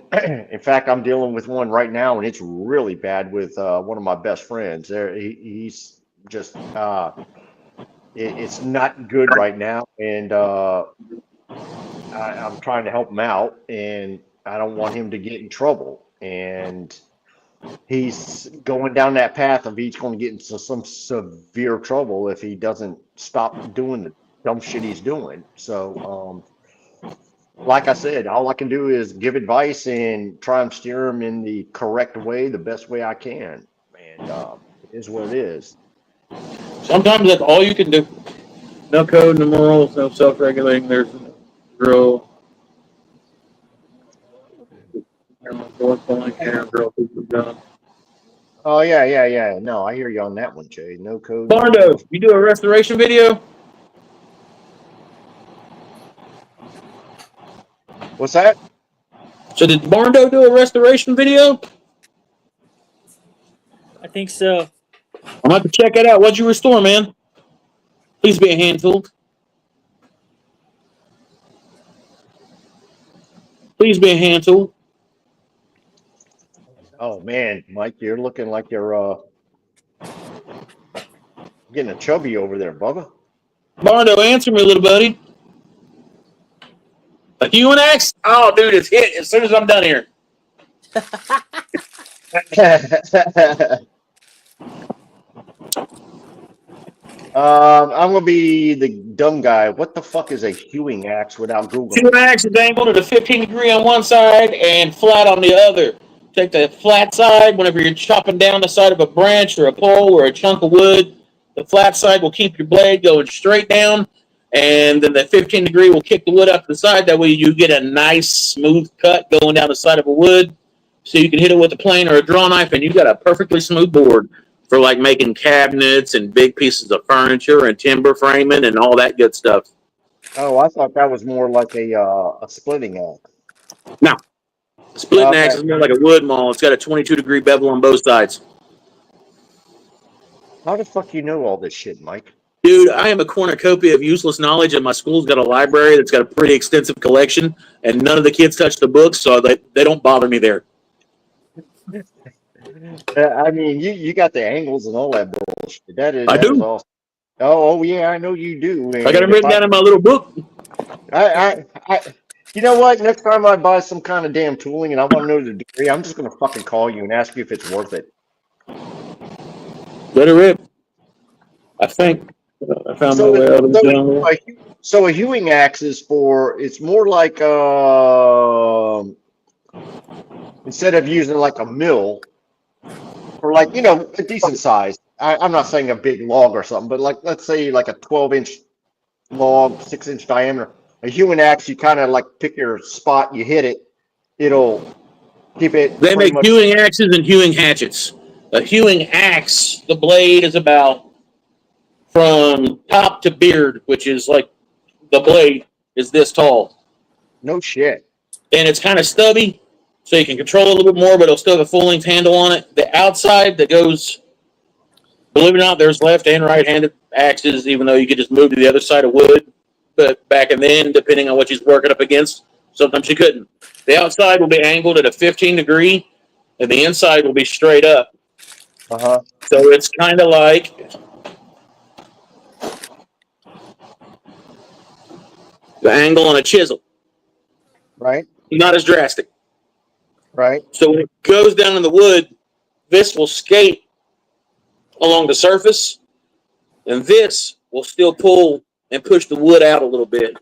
in fact, I'm dealing with one right now, and it's really bad with one of my best friends. He's just it's not good right now, and I'm trying to help him out, and I don't want him to get in trouble. And he's going down that path of he's going to get into some severe trouble if he doesn't stop doing the dumb shit he's doing. So, like I said, all I can do is give advice and try and steer him in the correct way, the best way I can. And it is what it is. Sometimes that's all you can do. No code, no morals, no self-regulating. There's no girl. Oh, yeah. No, I hear you on that one, Jay. No code. Barndo, you do a restoration video? What's that? So did Barndo do a restoration video? I think so. I'm going to have to check it out. What'd you restore, man? Please be a handful. Please be a handful. Oh, man, Mike, you're looking like you're getting a chubby over there, Bubba. Barndo, answer me, little buddy. A UNX? Oh, dude, it's hit as soon as I'm done here. I'm gonna be the dumb guy. What the fuck is a hewing axe without Google? Two axes angled at a 15-degree on one side and flat on the other. Take the flat side whenever you're chopping down the side of a branch or a pole or a chunk of wood. The flat side will keep your blade going straight down. and then the 15 degree will kick the wood up to the side. That way you get a nice smooth cut going down the side of a wood, so you can hit it with a plane or a draw knife, and you got a perfectly smooth board for like making cabinets and big pieces of furniture and timber framing and all that good stuff. Oh, I thought that was more like a splitting axe. Now, splitting Okay. axe is more like a wood maul. It's got a 22 degree bevel on both sides. How the fuck you know all this shit, Mike? Dude, I am a cornucopia of useless knowledge, and my school's got a library that's got a pretty extensive collection, and none of the kids touch the books, so they don't bother me there. I mean, you got the angles and all that bullshit. That is awesome. Oh yeah, I know you do. I got it written down in my little book. You know what? Next time I buy some kind of damn tooling and I want to know the degree, I'm just gonna fucking call you and ask you if it's worth it. Let it rip. I think I found my way out of the jungle. So a hewing axe is it's more like instead of using like a mill for like, you know, a decent size. I'm not saying a big log or something, but like, let's say like a 12-inch log, 6-inch diameter. A hewing axe, you kind of like pick your spot, you hit it, it'll keep it. They make hewing axes and hewing hatchets. A hewing axe, the blade is about from top to beard, which is like the blade is this tall. No shit. And it's kind of stubby, so you can control it a little bit more, but it'll still have a full-length handle on it. The outside that goes, believe it or not, there's left and right-handed axes, even though you could just move to the other side of wood. But back then, depending on what you're working up against, sometimes you couldn't. The outside will be angled at a 15 degree, and the inside will be straight up. Uh-huh. So it's kind of like the angle on a chisel. Right. Not as drastic. Right. So when it goes down in the wood, this will skate along the surface, and this will still pull and push the wood out a little bit.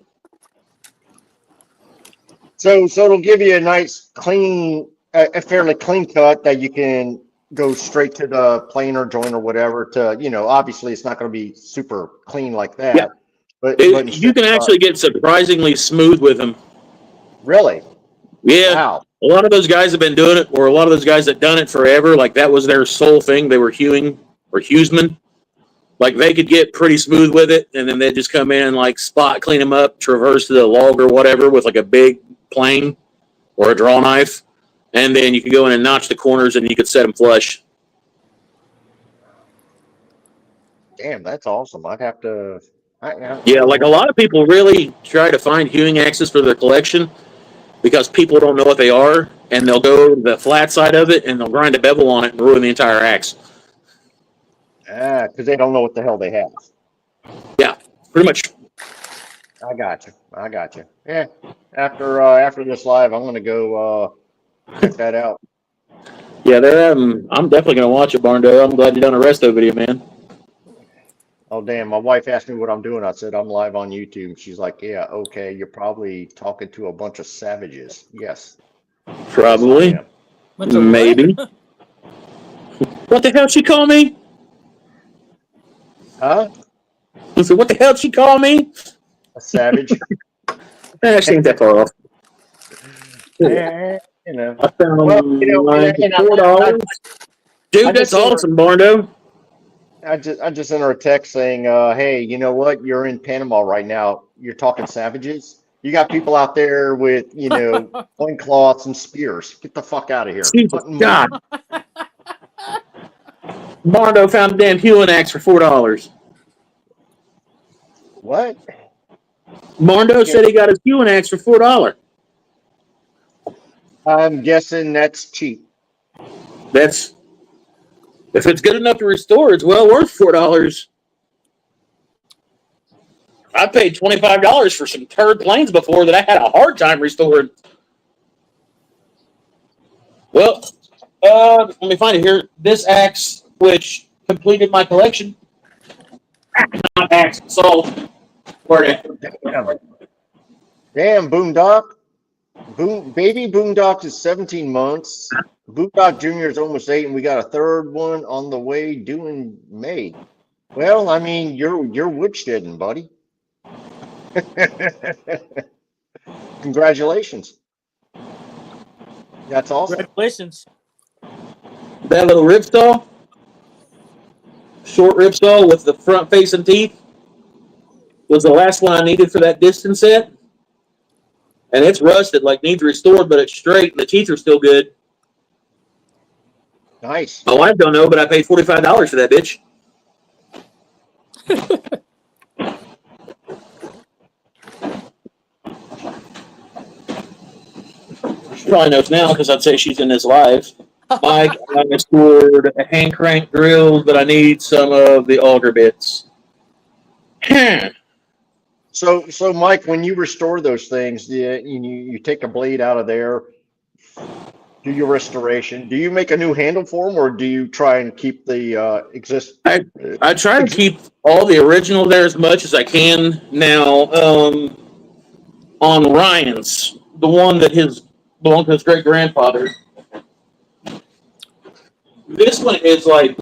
So it'll give you a nice clean, a fairly clean cut that you can go straight to the plane or joint or whatever to, you know, obviously it's not going to be super clean like that. Yeah. But You can actually get surprisingly smooth with them. Really? Yeah. Wow. A lot of those guys have been doing it, or a lot of those guys that done it forever, like that was their sole thing. They were hewing or huesmen. Like they could get pretty smooth with it, and then they'd just come in and like spot clean them up, traverse to the log or whatever with like a big plane or a draw knife, and then you could go in and notch the corners and you could set them flush. Damn, that's awesome. I'd have to. Yeah, like a lot of people really try to find hewing axes for their collection because people don't know what they are, and they'll go to the flat side of it and they'll grind a bevel on it and ruin the entire axe. Because they don't know what the hell they have. Yeah, pretty much. I got you. Yeah. After this live, I'm gonna go check that out. Yeah, I'm definitely gonna watch it, Barndo. I'm glad you done a resto video, man. Oh damn! My wife asked me what I'm doing. I said I'm live on YouTube. She's like, "Yeah, okay. You're probably talking to a bunch of savages." Yes. Probably. Yes, maybe. What the hell she call me? Huh? I said, what the hell she call me? A savage. She ain't that far off. Yeah, you know. I found $4. Dude, that's awesome, Barndo. I just sent her a text saying, "Hey, you know what? You're in Panama right now. You're talking savages. You got people out there with, you know, loincloths and spears. Get the fuck out of here." Jesus God. Barndo found a damn hewing axe for $4. What? Barndo said he got his hewing axe for $4. I'm guessing that's cheap. That's, if it's good enough to restore, it's well worth $4. I paid $25 for some turd planes before that I had a hard time restoring. Well, let me find it here. This axe, which completed my collection. Not axe, sold. Damn, Boondock. Baby Boondock is 17 months. Boondock Jr. is almost 8, and we got a third one on the way due in May. Well, I mean, you're woodshedding, buddy. Congratulations. That's awesome. Congratulations. That little ripsaw, short ripsaw with the front facing teeth, was the last one I needed for that distance set. And it's rusted, like needs restored, but it's straight and the teeth are still good. Nice. My wife don't know, but I paid $45 for that bitch. She probably knows now because I'd say she's in this live. Mike, I scored a hand crank drill, but I need some of the auger bits. So Mike, when you restore those things, you take a blade out of there, do your restoration. Do you make a new handle for them, or do you try and keep the I try to keep all the original there as much as I can. Now, on Ryan's, the one that belonged to his great grandfather, this one is like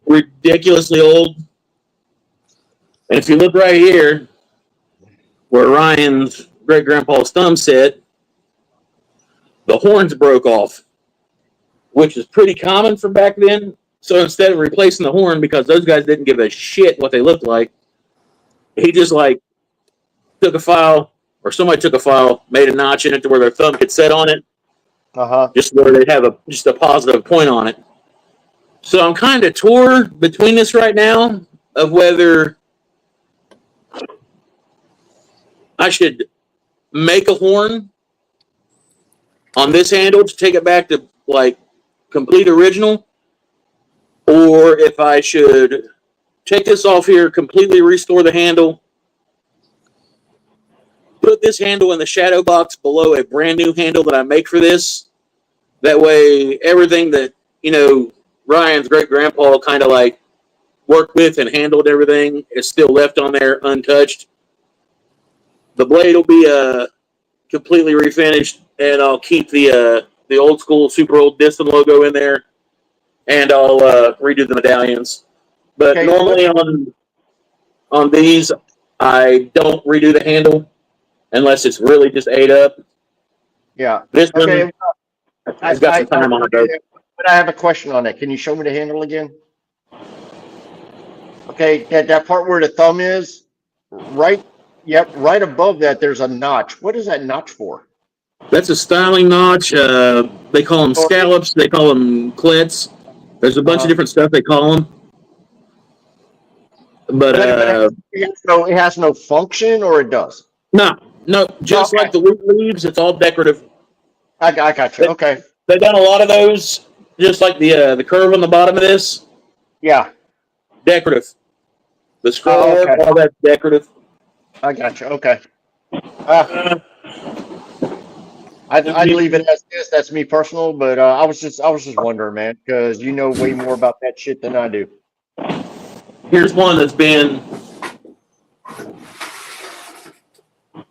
ridiculously old. And if you look right here, where Ryan's great grandpa's thumb set, the horns broke off, which is pretty common for back then. So instead of replacing the horn, because those guys didn't give a shit what they looked like, he just like took a file, or somebody took a file, made a notch in it to where their thumb could set on it. Just where they'd have just a positive point on it. So I'm kind of torn between this right now of whether I should make a horn on this handle to take it back to like complete original, or if I should take this off here, completely restore the handle, put this handle in the shadow box below a brand new handle that I make for this. That way, everything that, Ryan's great grandpa kind of like worked with and handled everything is still left on there untouched. The blade will be completely refinished, and I'll keep the old school super old Distant logo in there, and I'll redo the medallions. But okay, normally on these, I don't redo the handle unless it's really just ate up. Yeah. This one, I've got some time on it. But I have a question on that. Can you show me the handle again? Okay, that part where the thumb is, right? Yep, right above that, there's a notch. What is that notch for? That's a styling notch. They call them scallops. They call them clits. There's a bunch of different stuff they call them. But it has no function, or it does? No, just like the wood leaves, it's all decorative. I got you. Okay. They've done a lot of those, just like the curve on the bottom of this. Yeah. Decorative. The scroll work, all that's decorative. I got you. Okay. I'd leave it as this. That's me personal, but I was just wondering, man, because you know way more about that shit than I do. Here's one that's been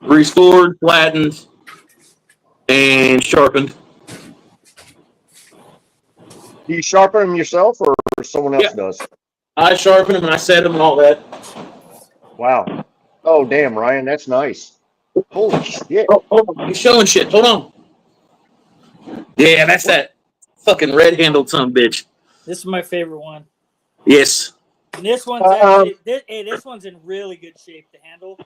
restored, flattened, and sharpened. Do you sharpen them yourself, or someone else does? I sharpen them and I set them and all that. Wow. Oh, damn, Ryan, that's nice. Holy shit. Oh, hold on. You're showing shit. Hold on. Yeah, that's that fucking red-handled son of a bitch. This is my favorite one. Yes. And this one's actually, this one's in really good shape to handle.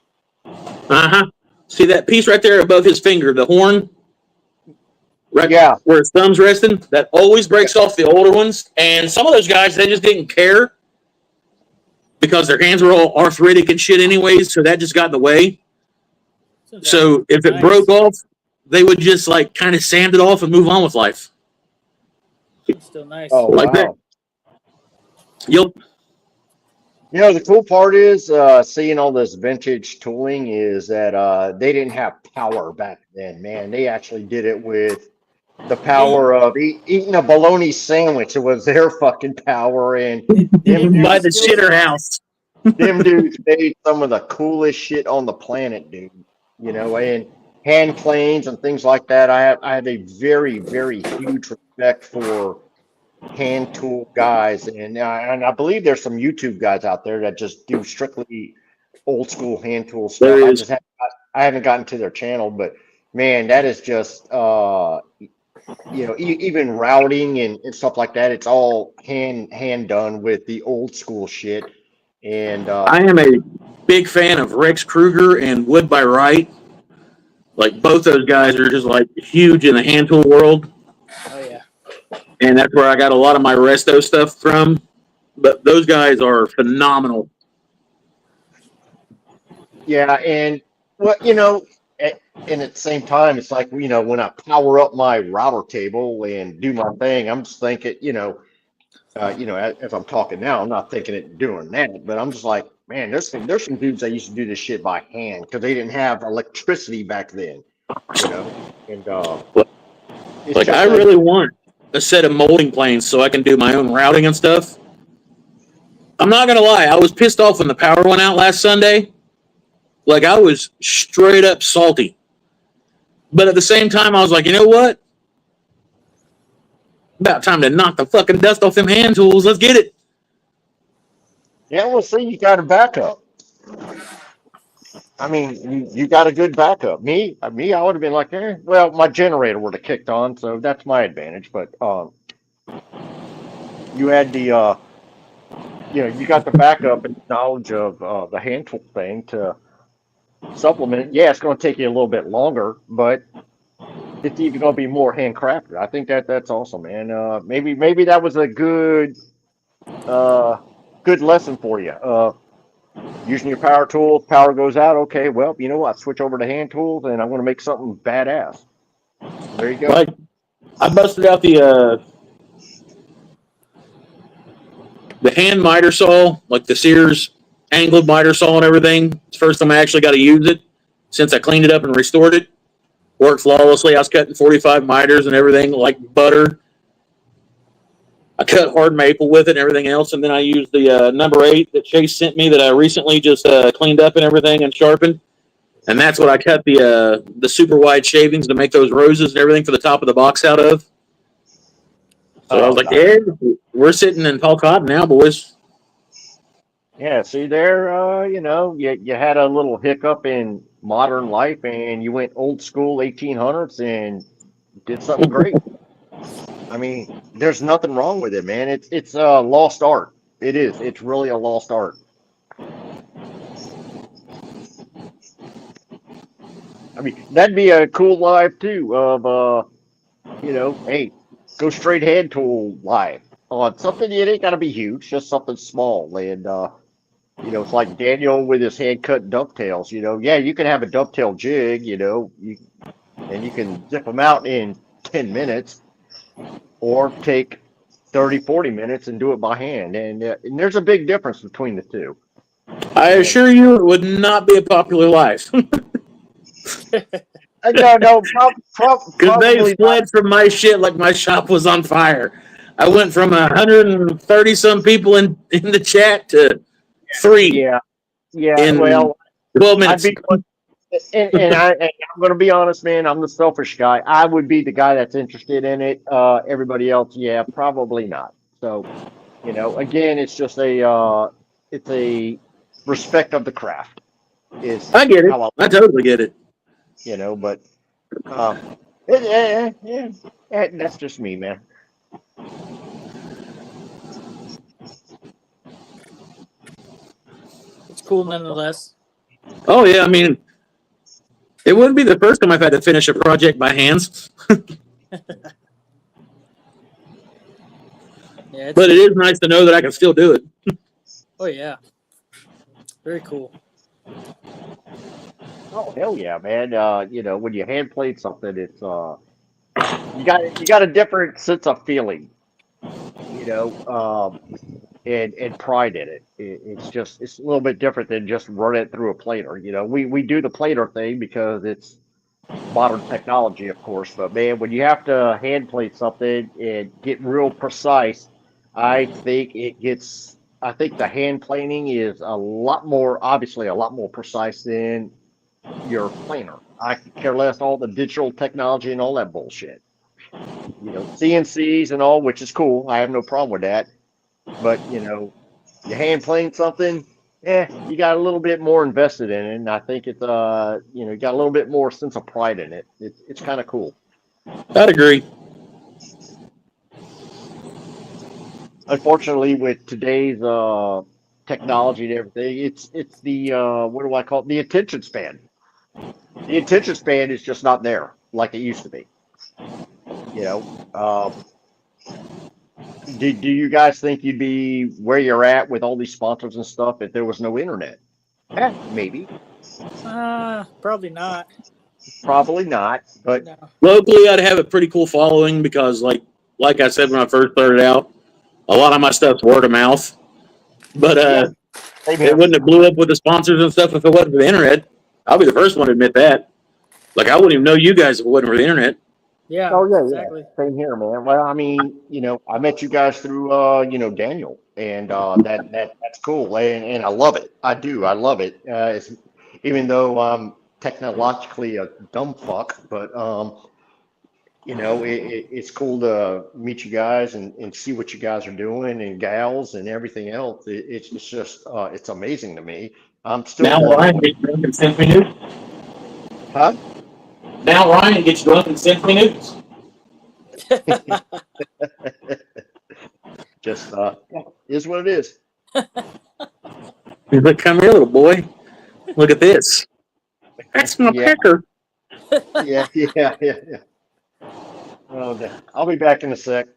See that piece right there above his finger, the horn? Right where his thumb's resting? That always breaks off the older ones. And some of those guys, they just didn't care because their hands were all arthritic and shit anyways, so that just got in the way. So if it broke off, they would just like kind of sand it off and move on with life. It's still nice. Oh, like that. Yep. You know, the cool part is seeing all this vintage tooling is that they didn't have power back then, man. They actually did it with the power of eating a bologna sandwich. It was their fucking power. And by the shitter house. Them dudes made some of the coolest shit on the planet, dude. You know, and hand planes and things like that. I have a very, very huge respect for hand tool guys, and I believe there's some YouTube guys out there that just do strictly old school hand tool There stuff. is. I haven't gotten to their channel, but man, that is just you know, even routing and stuff like that. It's all hand done with the old school shit. And I am a big fan of Rex Kruger and Wood by Wright. Like both those guys are just like huge in the hand tool world, Oh yeah. and that's where I got a lot of my resto stuff from. But those guys are phenomenal. yeah, and well, you know, and at the same time, it's like, you know, when I power up my router table and do my thing, I'm just thinking, you know, as I'm talking now, I'm not thinking it doing that, but I'm just like, man, there's some dudes that used to do this shit by hand because they didn't have electricity back then, you know, and it's Like just I really want a set of molding planes so I can do my own routing and stuff. I'm not gonna lie, I was pissed off when the power went out last Sunday. Like I was straight up salty. But at the same time, I was like, you know what? About time to knock the fucking dust off them hand tools. Let's get it. yeah, well, see, you got a backup. I mean, you got a good backup. I would have been like, well, my generator would have kicked on, so that's my advantage. But you had the you know, you got the backup and knowledge of the hand tool thing to supplement. Yeah, it's going to take you a little bit longer, but it's even going to be more handcrafted. I think that's awesome, man. Maybe that was a good lesson for you. Using your power tools, power goes out. Okay, well, you know what? Switch over to hand tools, and I'm going to make something badass. There you go. Like I busted out the hand miter saw, like the Sears angled miter saw and everything. It's the first time I actually got to use it since I cleaned it up and restored it. Worked flawlessly. I was cutting 45 miters and everything like butter. I cut hard maple with it and everything else, and then I used the number 8 that Chase sent me that I recently just cleaned up and everything and sharpened. And that's what I cut the super wide shavings to make those roses and everything for the top of the box out of. So I was like, yeah, we're sitting in tall cotton now, boys. Yeah, see there, you know, you had a little hiccup in modern life, and you went old school 1800s and did something great. I mean, there's nothing wrong with it, man. It's a lost art. It is. It's really a lost art. I mean, that'd be a cool live too of you know, hey, go straight hand tool live on something. It ain't gotta be huge, just something small. And you know, it's like Daniel with his hand cut dovetails. You know, yeah, you can have a dovetail jig. You know, and you can zip them out in 10 minutes, or take 30, 40 minutes and do it by hand. And there's a big difference between the two. I assure you, it would not be a popular life. No, Because they probably not. fled from my shit like my shop was on fire. I went from 130 some people in the chat to 3 Yeah, in well, 12 I'd minutes. be, and I'm going to be honest, man. I'm the selfish guy. I would be the guy that's interested in it. Everybody else, yeah, probably not. So, you know, again, it's a respect of the craft is I get it. how I totally get it. you know, but uh, that's just me, man. It's cool nonetheless. Oh, yeah. I mean, it wouldn't be the first time I've had to finish a project by hands. Yeah, But it is nice to know that I can still do it. oh yeah, very cool. Oh hell yeah, man! You know, when you hand plate something, it's you got a different sense of feeling, you know, and pride in it. It's a little bit different than just run it through a planer. You know, we do the planer thing because it's modern technology, of course. But man, when you have to hand plate something and get real precise, I think it gets. I think the hand planing is obviously a lot more precise than your planer. I could care less all the digital technology and all that bullshit. CNCs and all, which is cool. I have no problem with that. But, you hand plane something, you got a little bit more invested in it. And I think it's, you got a little bit more sense of pride in it. It's kind of cool. I'd agree. Unfortunately, with today's technology and everything, it's the what do I call it? The attention span. The attention span is just not there like it used to be. Do you guys think you'd be where you're at with all these sponsors and stuff if there was no internet? Maybe. Probably not. Probably not. But No. Locally, I'd have a pretty cool following because, like I said when I first started out, a lot of my stuff's word of mouth. But it wouldn't have blew up with the sponsors and stuff if it wasn't for the internet. I'll be the first one to admit that. Like, I wouldn't even know you guys if it wasn't for the internet. Yeah. Oh yeah, exactly. yeah. Same here, man. Well, I mean, I met you guys through Daniel, and that's cool, and I love it. I do. I love it. Even though I'm technologically a dumb fuck, but it's cool to meet you guys and see what you guys are doing and gals and everything else. It's just it's amazing to me. I'm still Now Ryan gets drunk and sends me nudes. Huh? Now Ryan gets drunk and sends me nudes. Just is what it is. He's like, come here, little boy. Look at this. That's my pecker. Yeah. Oh, I'll be back in a sec.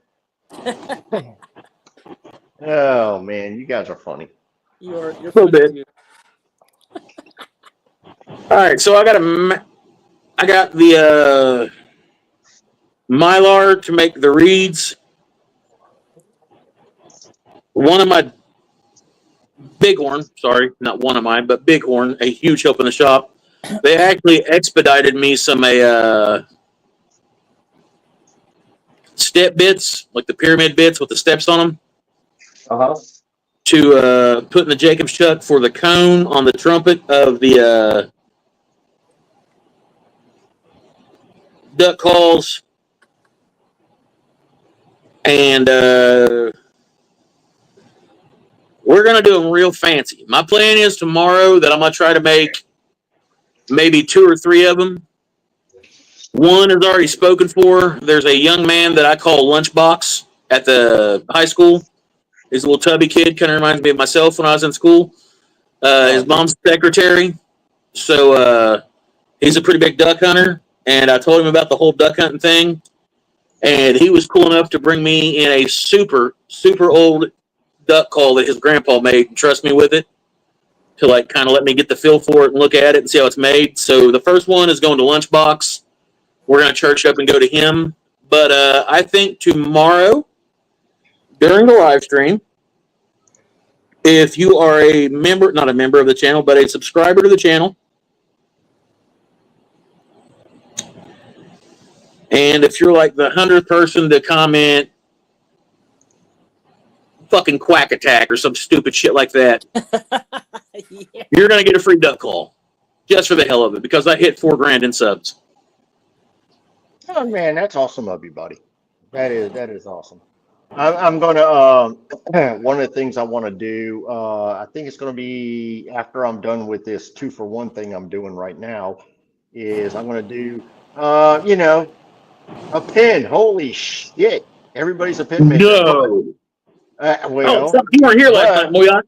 Oh man, you guys are funny. You're a little bit. All right, so I got the Mylar to make the reeds. One of my Bighorn, sorry, not one of mine, but Bighorn, a huge help in the shop. They actually expedited me some step bits, like the pyramid bits with the steps on them, to put in the Jacob's chuck for the cone on the trumpet of the duck calls. And we're going to do them real fancy. My plan is tomorrow that I'm going to try to make maybe 2 or 3 of them. One is already spoken for. There's a young man that I call Lunchbox at the high school. He's a little tubby kid, kind of reminds me of myself when I was in school. His mom's secretary. So he's a pretty big duck hunter. And I told him about the whole duck hunting thing. And he was cool enough to bring me in a super, super old duck call that his grandpa made and trust me with it to like kind of let me get the feel for it and look at it and see how it's made. So the first one is going to Lunchbox. We're going to church up and go to him. But I think tomorrow during the live stream, if you are a member, not a member of the channel, but a subscriber to the channel, and if you're like the 100th person to comment fucking quack attack or some stupid shit like that, you're going to get a free duck call just for the hell of it because I hit $4,000 in subs. Oh man, that's awesome of you, buddy. That is awesome. I'm gonna one of the things I want to do. I think it's gonna be after I'm done with this 2-for-1 thing I'm doing right now. Is I'm gonna do a pin. Holy shit! Everybody's a pin maker. No. Well, you weren't here last night,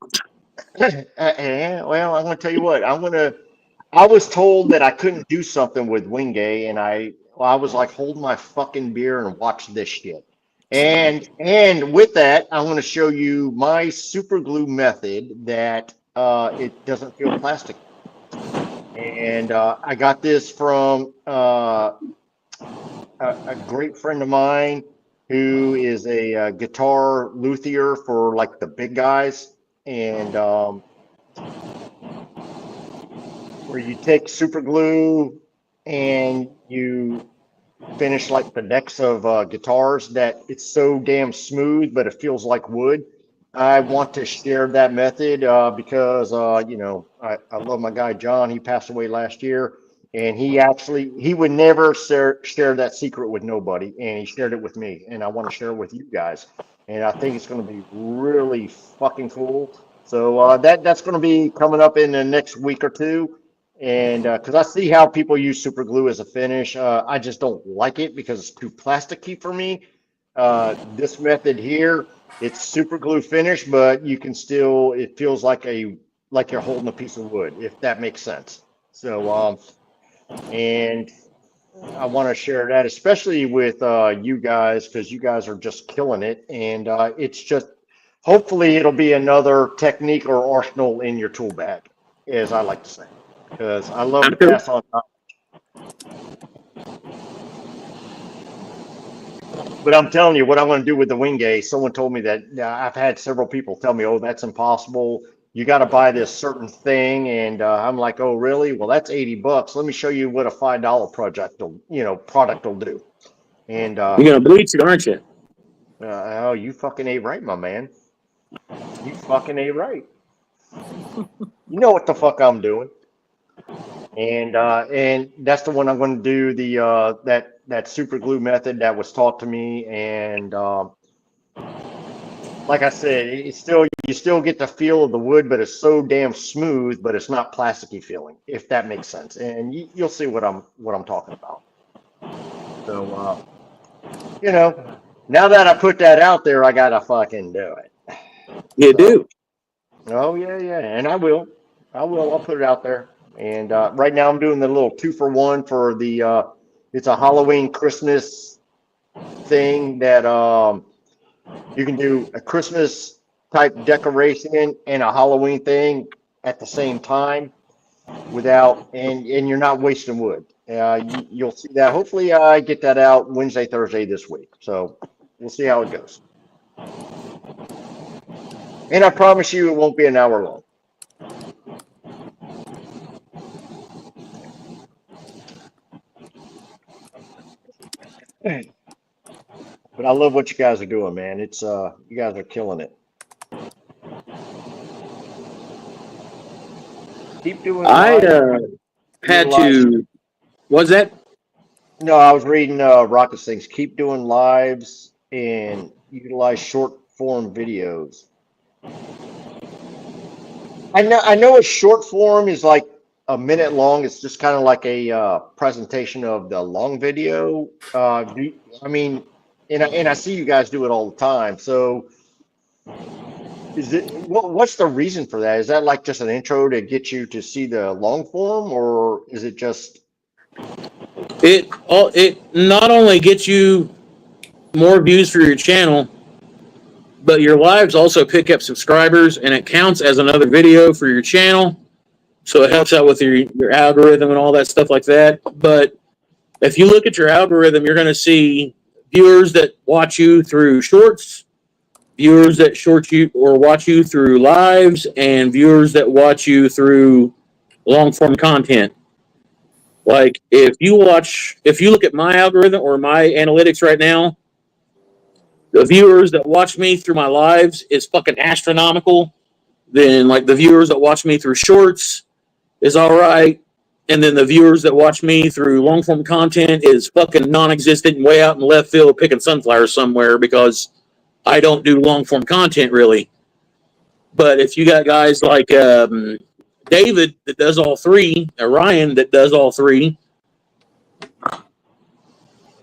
MOYOCK. Well, I'm gonna tell you what. I was told that I couldn't do something with Wingay, and I was like, hold my fucking beer and watch this shit. And with that, I'm going to show you my super glue method that it doesn't feel plastic. And I got this from a great friend of mine who is a guitar luthier for like the big guys. And where you take super glue and you finish like the necks of guitars that it's so damn smooth, but it feels like wood. I want to share that method because, I love my guy, John. He passed away last year. And he would never share that secret with nobody, and he shared it with me, and I want to share it with you guys. And I think it's going to be really fucking cool. So that's going to be coming up in the next week or two. And because I see how people use super glue as a finish, I just don't like it because it's too plasticky for me. This method here, it's super glue finish, but you can still, it feels like you're holding a piece of wood, if that makes sense. So and I want to share that, especially with you guys, because you guys are just killing it. And it's just, hopefully it'll be another technique or arsenal in your tool bag, as I like to say, because I love to pass on. But I'm telling you, what I'm going to do with the Wingay, someone told me that I've had several people tell me, oh, that's impossible. You got to buy this certain thing. And I'm like, oh, really? Well, that's $80. Let me show you what a $5 product will do. And You're going to bleach it, aren't you? oh, you fucking ain't right, my man. You fucking ain't right. You know what the fuck I'm doing. And that's the one I'm going to do, the that super glue method that was taught to me. And like I said, you still get the feel of the wood, but it's so damn smooth, but it's not plasticky feeling, if that makes sense. And you'll see what I'm talking about. So now that I put that out there, I gotta fucking do it. You do. Oh yeah, and I will. I'll put it out there. And right now I'm doing the little 2-for-1 for the it's a Halloween Christmas thing that you can do a Christmas type decoration and a Halloween thing at the same time without, and you're not wasting wood. You'll see that. Hopefully I get that out Wednesday, Thursday this week. So we'll see how it goes. And I promise you it won't be an hour long. But I love what you guys are doing, man. It's you guys are killing it. Keep doing. I had to. What's that? No, I was reading Rocket's things. Keep doing lives and utilize short form videos. I know a short form is like a minute long. It's just kind of like a presentation of the long video. I mean, and I see you guys do it all the time. So what's the reason for that? Is that like just an intro to get you to see the long form, or is it just it not only gets you more views for your channel, but your lives also pick up subscribers, and it counts as another video for your channel. So it helps out with your algorithm and all that stuff like that. But if you look at your algorithm, you're going to see viewers that watch you through shorts, viewers that watch you through lives, and viewers that watch you through long form content. Like if you look at my algorithm or my analytics right now, the viewers that watch me through my lives is fucking astronomical. Then like the viewers that watch me through shorts is all right. And then the viewers that watch me through long form content is fucking non-existent and way out in left field picking sunflowers somewhere because I don't do long form content really. But if you got guys like David that does all three, Ryan that does all three,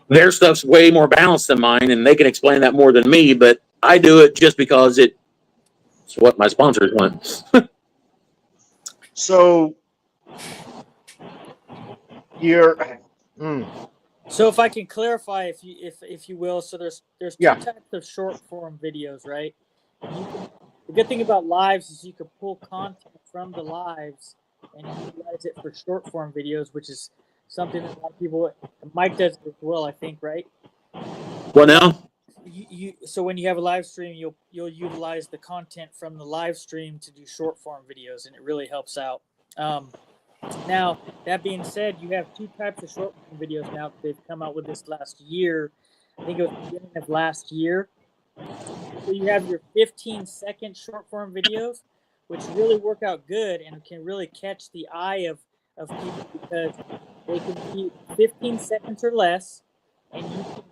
their stuff's way more balanced than mine, and they can explain that more than me. But I do it just because it's what my sponsors want. so? So if I can clarify, if you will, so there's two types of short form videos, right? The good thing about lives is you can pull content from the lives and utilize it for short form videos, which is something that a lot of people. Mike does as well, I think, right? What now? So when you have a live stream, you'll utilize the content from the live stream to do short form videos, and it really helps out. Now, that being said, you have two types of short form videos now that they've come out with this last year. I think it was the beginning of last year. So you have your 15-second short form videos, which really work out good and can really catch the eye of people because They can be 15 seconds or less, and you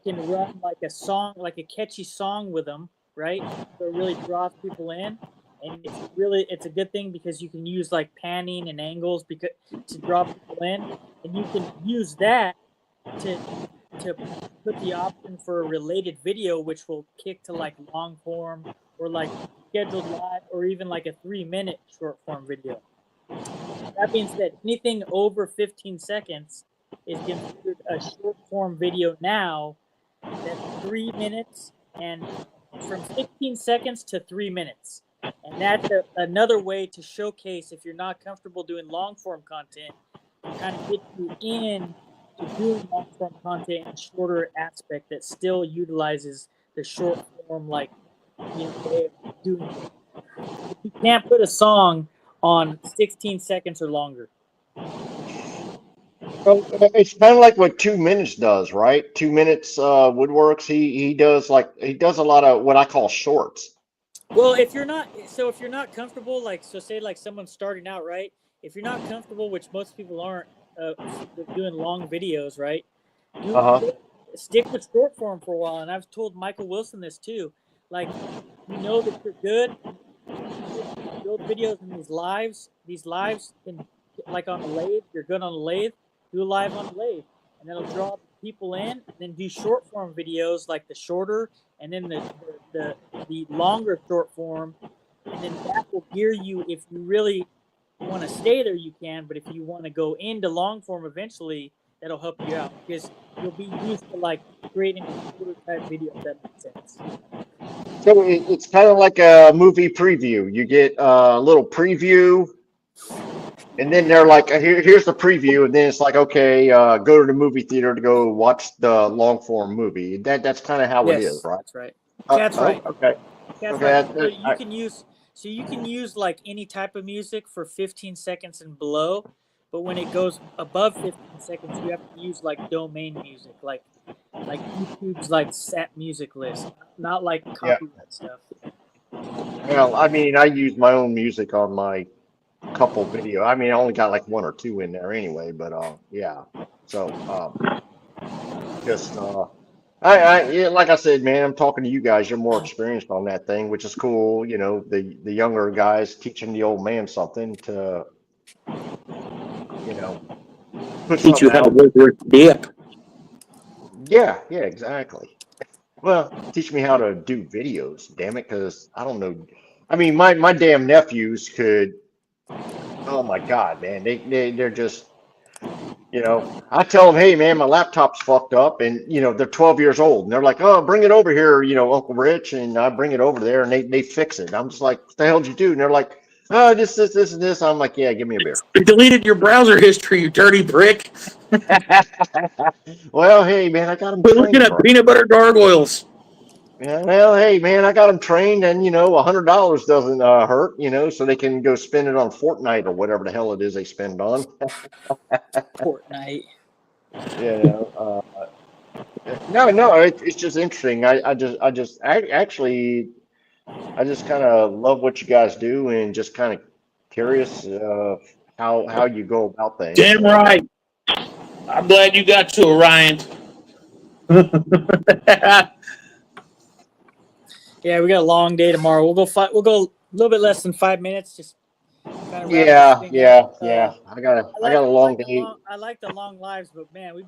can run like a song, like a catchy song with them, right? So it really draws people in, and it's a good thing because you can use like panning and angles to draw people in, and you can use that to put the option for a related video, which will kick to like long form or like scheduled live or even like a 3-minute short form video. That being said, anything over 15 seconds is considered a short form video now. That's 3 minutes and from 16 seconds to 3 minutes. And that's another way to showcase if you're not comfortable doing long form content, to kind of get you in to doing long form content in a shorter aspect that still utilizes the short form, like, you know, way of doing it. You can't put a song on 16 seconds or longer. Well, it's kind of like what 2 minutes does, right? 2 minutes, Woodworks. He does a lot of what I call shorts. Well, if you're not comfortable, like, so say like someone's starting out, right? If you're not comfortable, which most people aren't, doing long videos, right? Stick with short form for a while. And I've told Michael Wilson this too. Like, you know that you're good. Build videos in these lives. These lives can, like on the lathe, you're good on the lathe. Do a live on the lathe, and that'll draw people in. And then do short form videos, like the shorter, and then the longer short form, and then that will gear you. If you really want to stay there, you can. But if you want to go into long form eventually, that'll help you out because you'll be used to like creating a shorter type video. If that makes sense. So it's kind of like a movie preview. You get a little preview, and then they're like, here's the preview, and then it's like, okay, go to the movie theater to go watch the long form movie. That's kind of how it is, right? That's right. That's right. Okay. That's Okay, right. So you can use like any type of music for 15 seconds and below, but when it goes above 15 seconds, you have to use like domain music, like YouTube's like set music list, not like copyright stuff. Well, I mean, I use my own music on my couple video. I mean, I only got like 1 or 2 in there anyway, but yeah. So just yeah, like I said, man, I'm talking to you guys. You're more experienced on that thing, which is cool. You know, the younger guys teaching the old man something to, you know, put Teach you something how to out. work your dip. Yeah, exactly. Well, teach me how to do videos, damn it, because I don't know. I mean, my damn nephews could. Oh my God, man, they're just. You know, I tell them, hey, man, my laptop's fucked up, and you know they're 12 years old, and they're like, oh, bring it over here, you know, Uncle Rich, and I bring it over there, and they fix it. I'm just like, what the hell did you do? And they're like, oh, this, and this. I'm like, yeah, give me a beer. You deleted your browser history, you dirty prick. Well, hey, man, I got them We're looking trained. at peanut butter gargoyles. Yeah, well, hey, man, I got them trained, and you know, $100 doesn't hurt, you know, so they can go spend it on Fortnite or whatever the hell it is they spend on. Fortnite. You know, no, it's just interesting. I actually just kind of love what you guys do, and just kind of curious how you go about things. Damn right. I'm glad you got to Orion. Yeah, we got a long day tomorrow. We'll go a little bit less than 5 minutes. Just kind of wrap Yeah, this thing yeah, up. yeah. I got a long day. I like the long lives, but man, we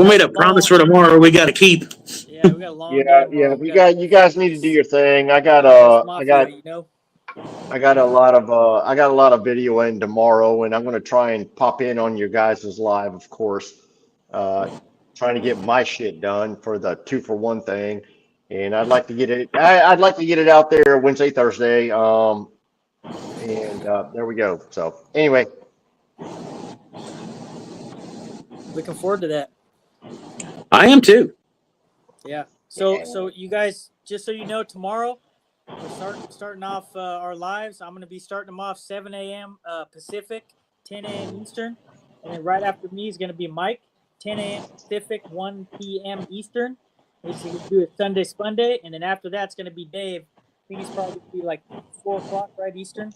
made a promise for tomorrow we got to keep. Yeah, we got a long day tomorrow. Yeah. You guys need to do your thing. I got MAFIA, you know. I got a lot of video in tomorrow, and I'm gonna try and pop in on your guys' live, of course. Trying to get my shit done for the 2-for-1 thing, and I'd like to get it. I'd like to get it out there Wednesday, Thursday. And there we go. So anyway, Looking forward to that. I am too. Yeah. So you guys, just so you know, tomorrow we're starting off our lives. I'm going to be starting them off 7 a.m. Pacific, 10 a.m. Eastern. And then right after me is going to be Mike, 10 a.m. Pacific, 1 p.m. Eastern. He's going to do a Sunday Spunday. And then after that, it's going to be Dave. I think he's probably going to be like 4 o'clock, right, Eastern?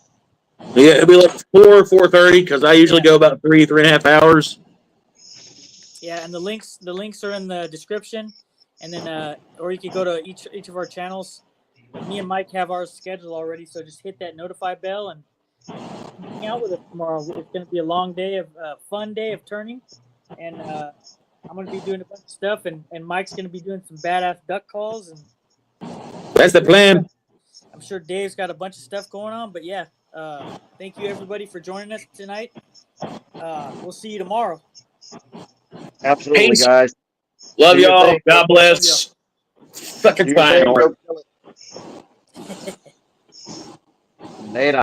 Yeah, it'll be like 4:30 because I usually go about 3.5 hours. Yeah, and the links are in the description, and then or you could go to each of our channels. Me and Mike have ours scheduled already, so just hit that notify bell and hang out with us tomorrow. It's going to be a long day of fun day of turning, and I'm going to be doing a bunch of stuff, and Mike's going to be doing some badass duck calls, and That's the plan. I'm sure Dave's got a bunch of stuff going on. But yeah, thank you everybody for joining us tonight. We'll see you tomorrow. Absolutely, Peace. guys. Love Do your y'all. thing. God bless. Fucking Do your thing. fine. Go kill it. Later.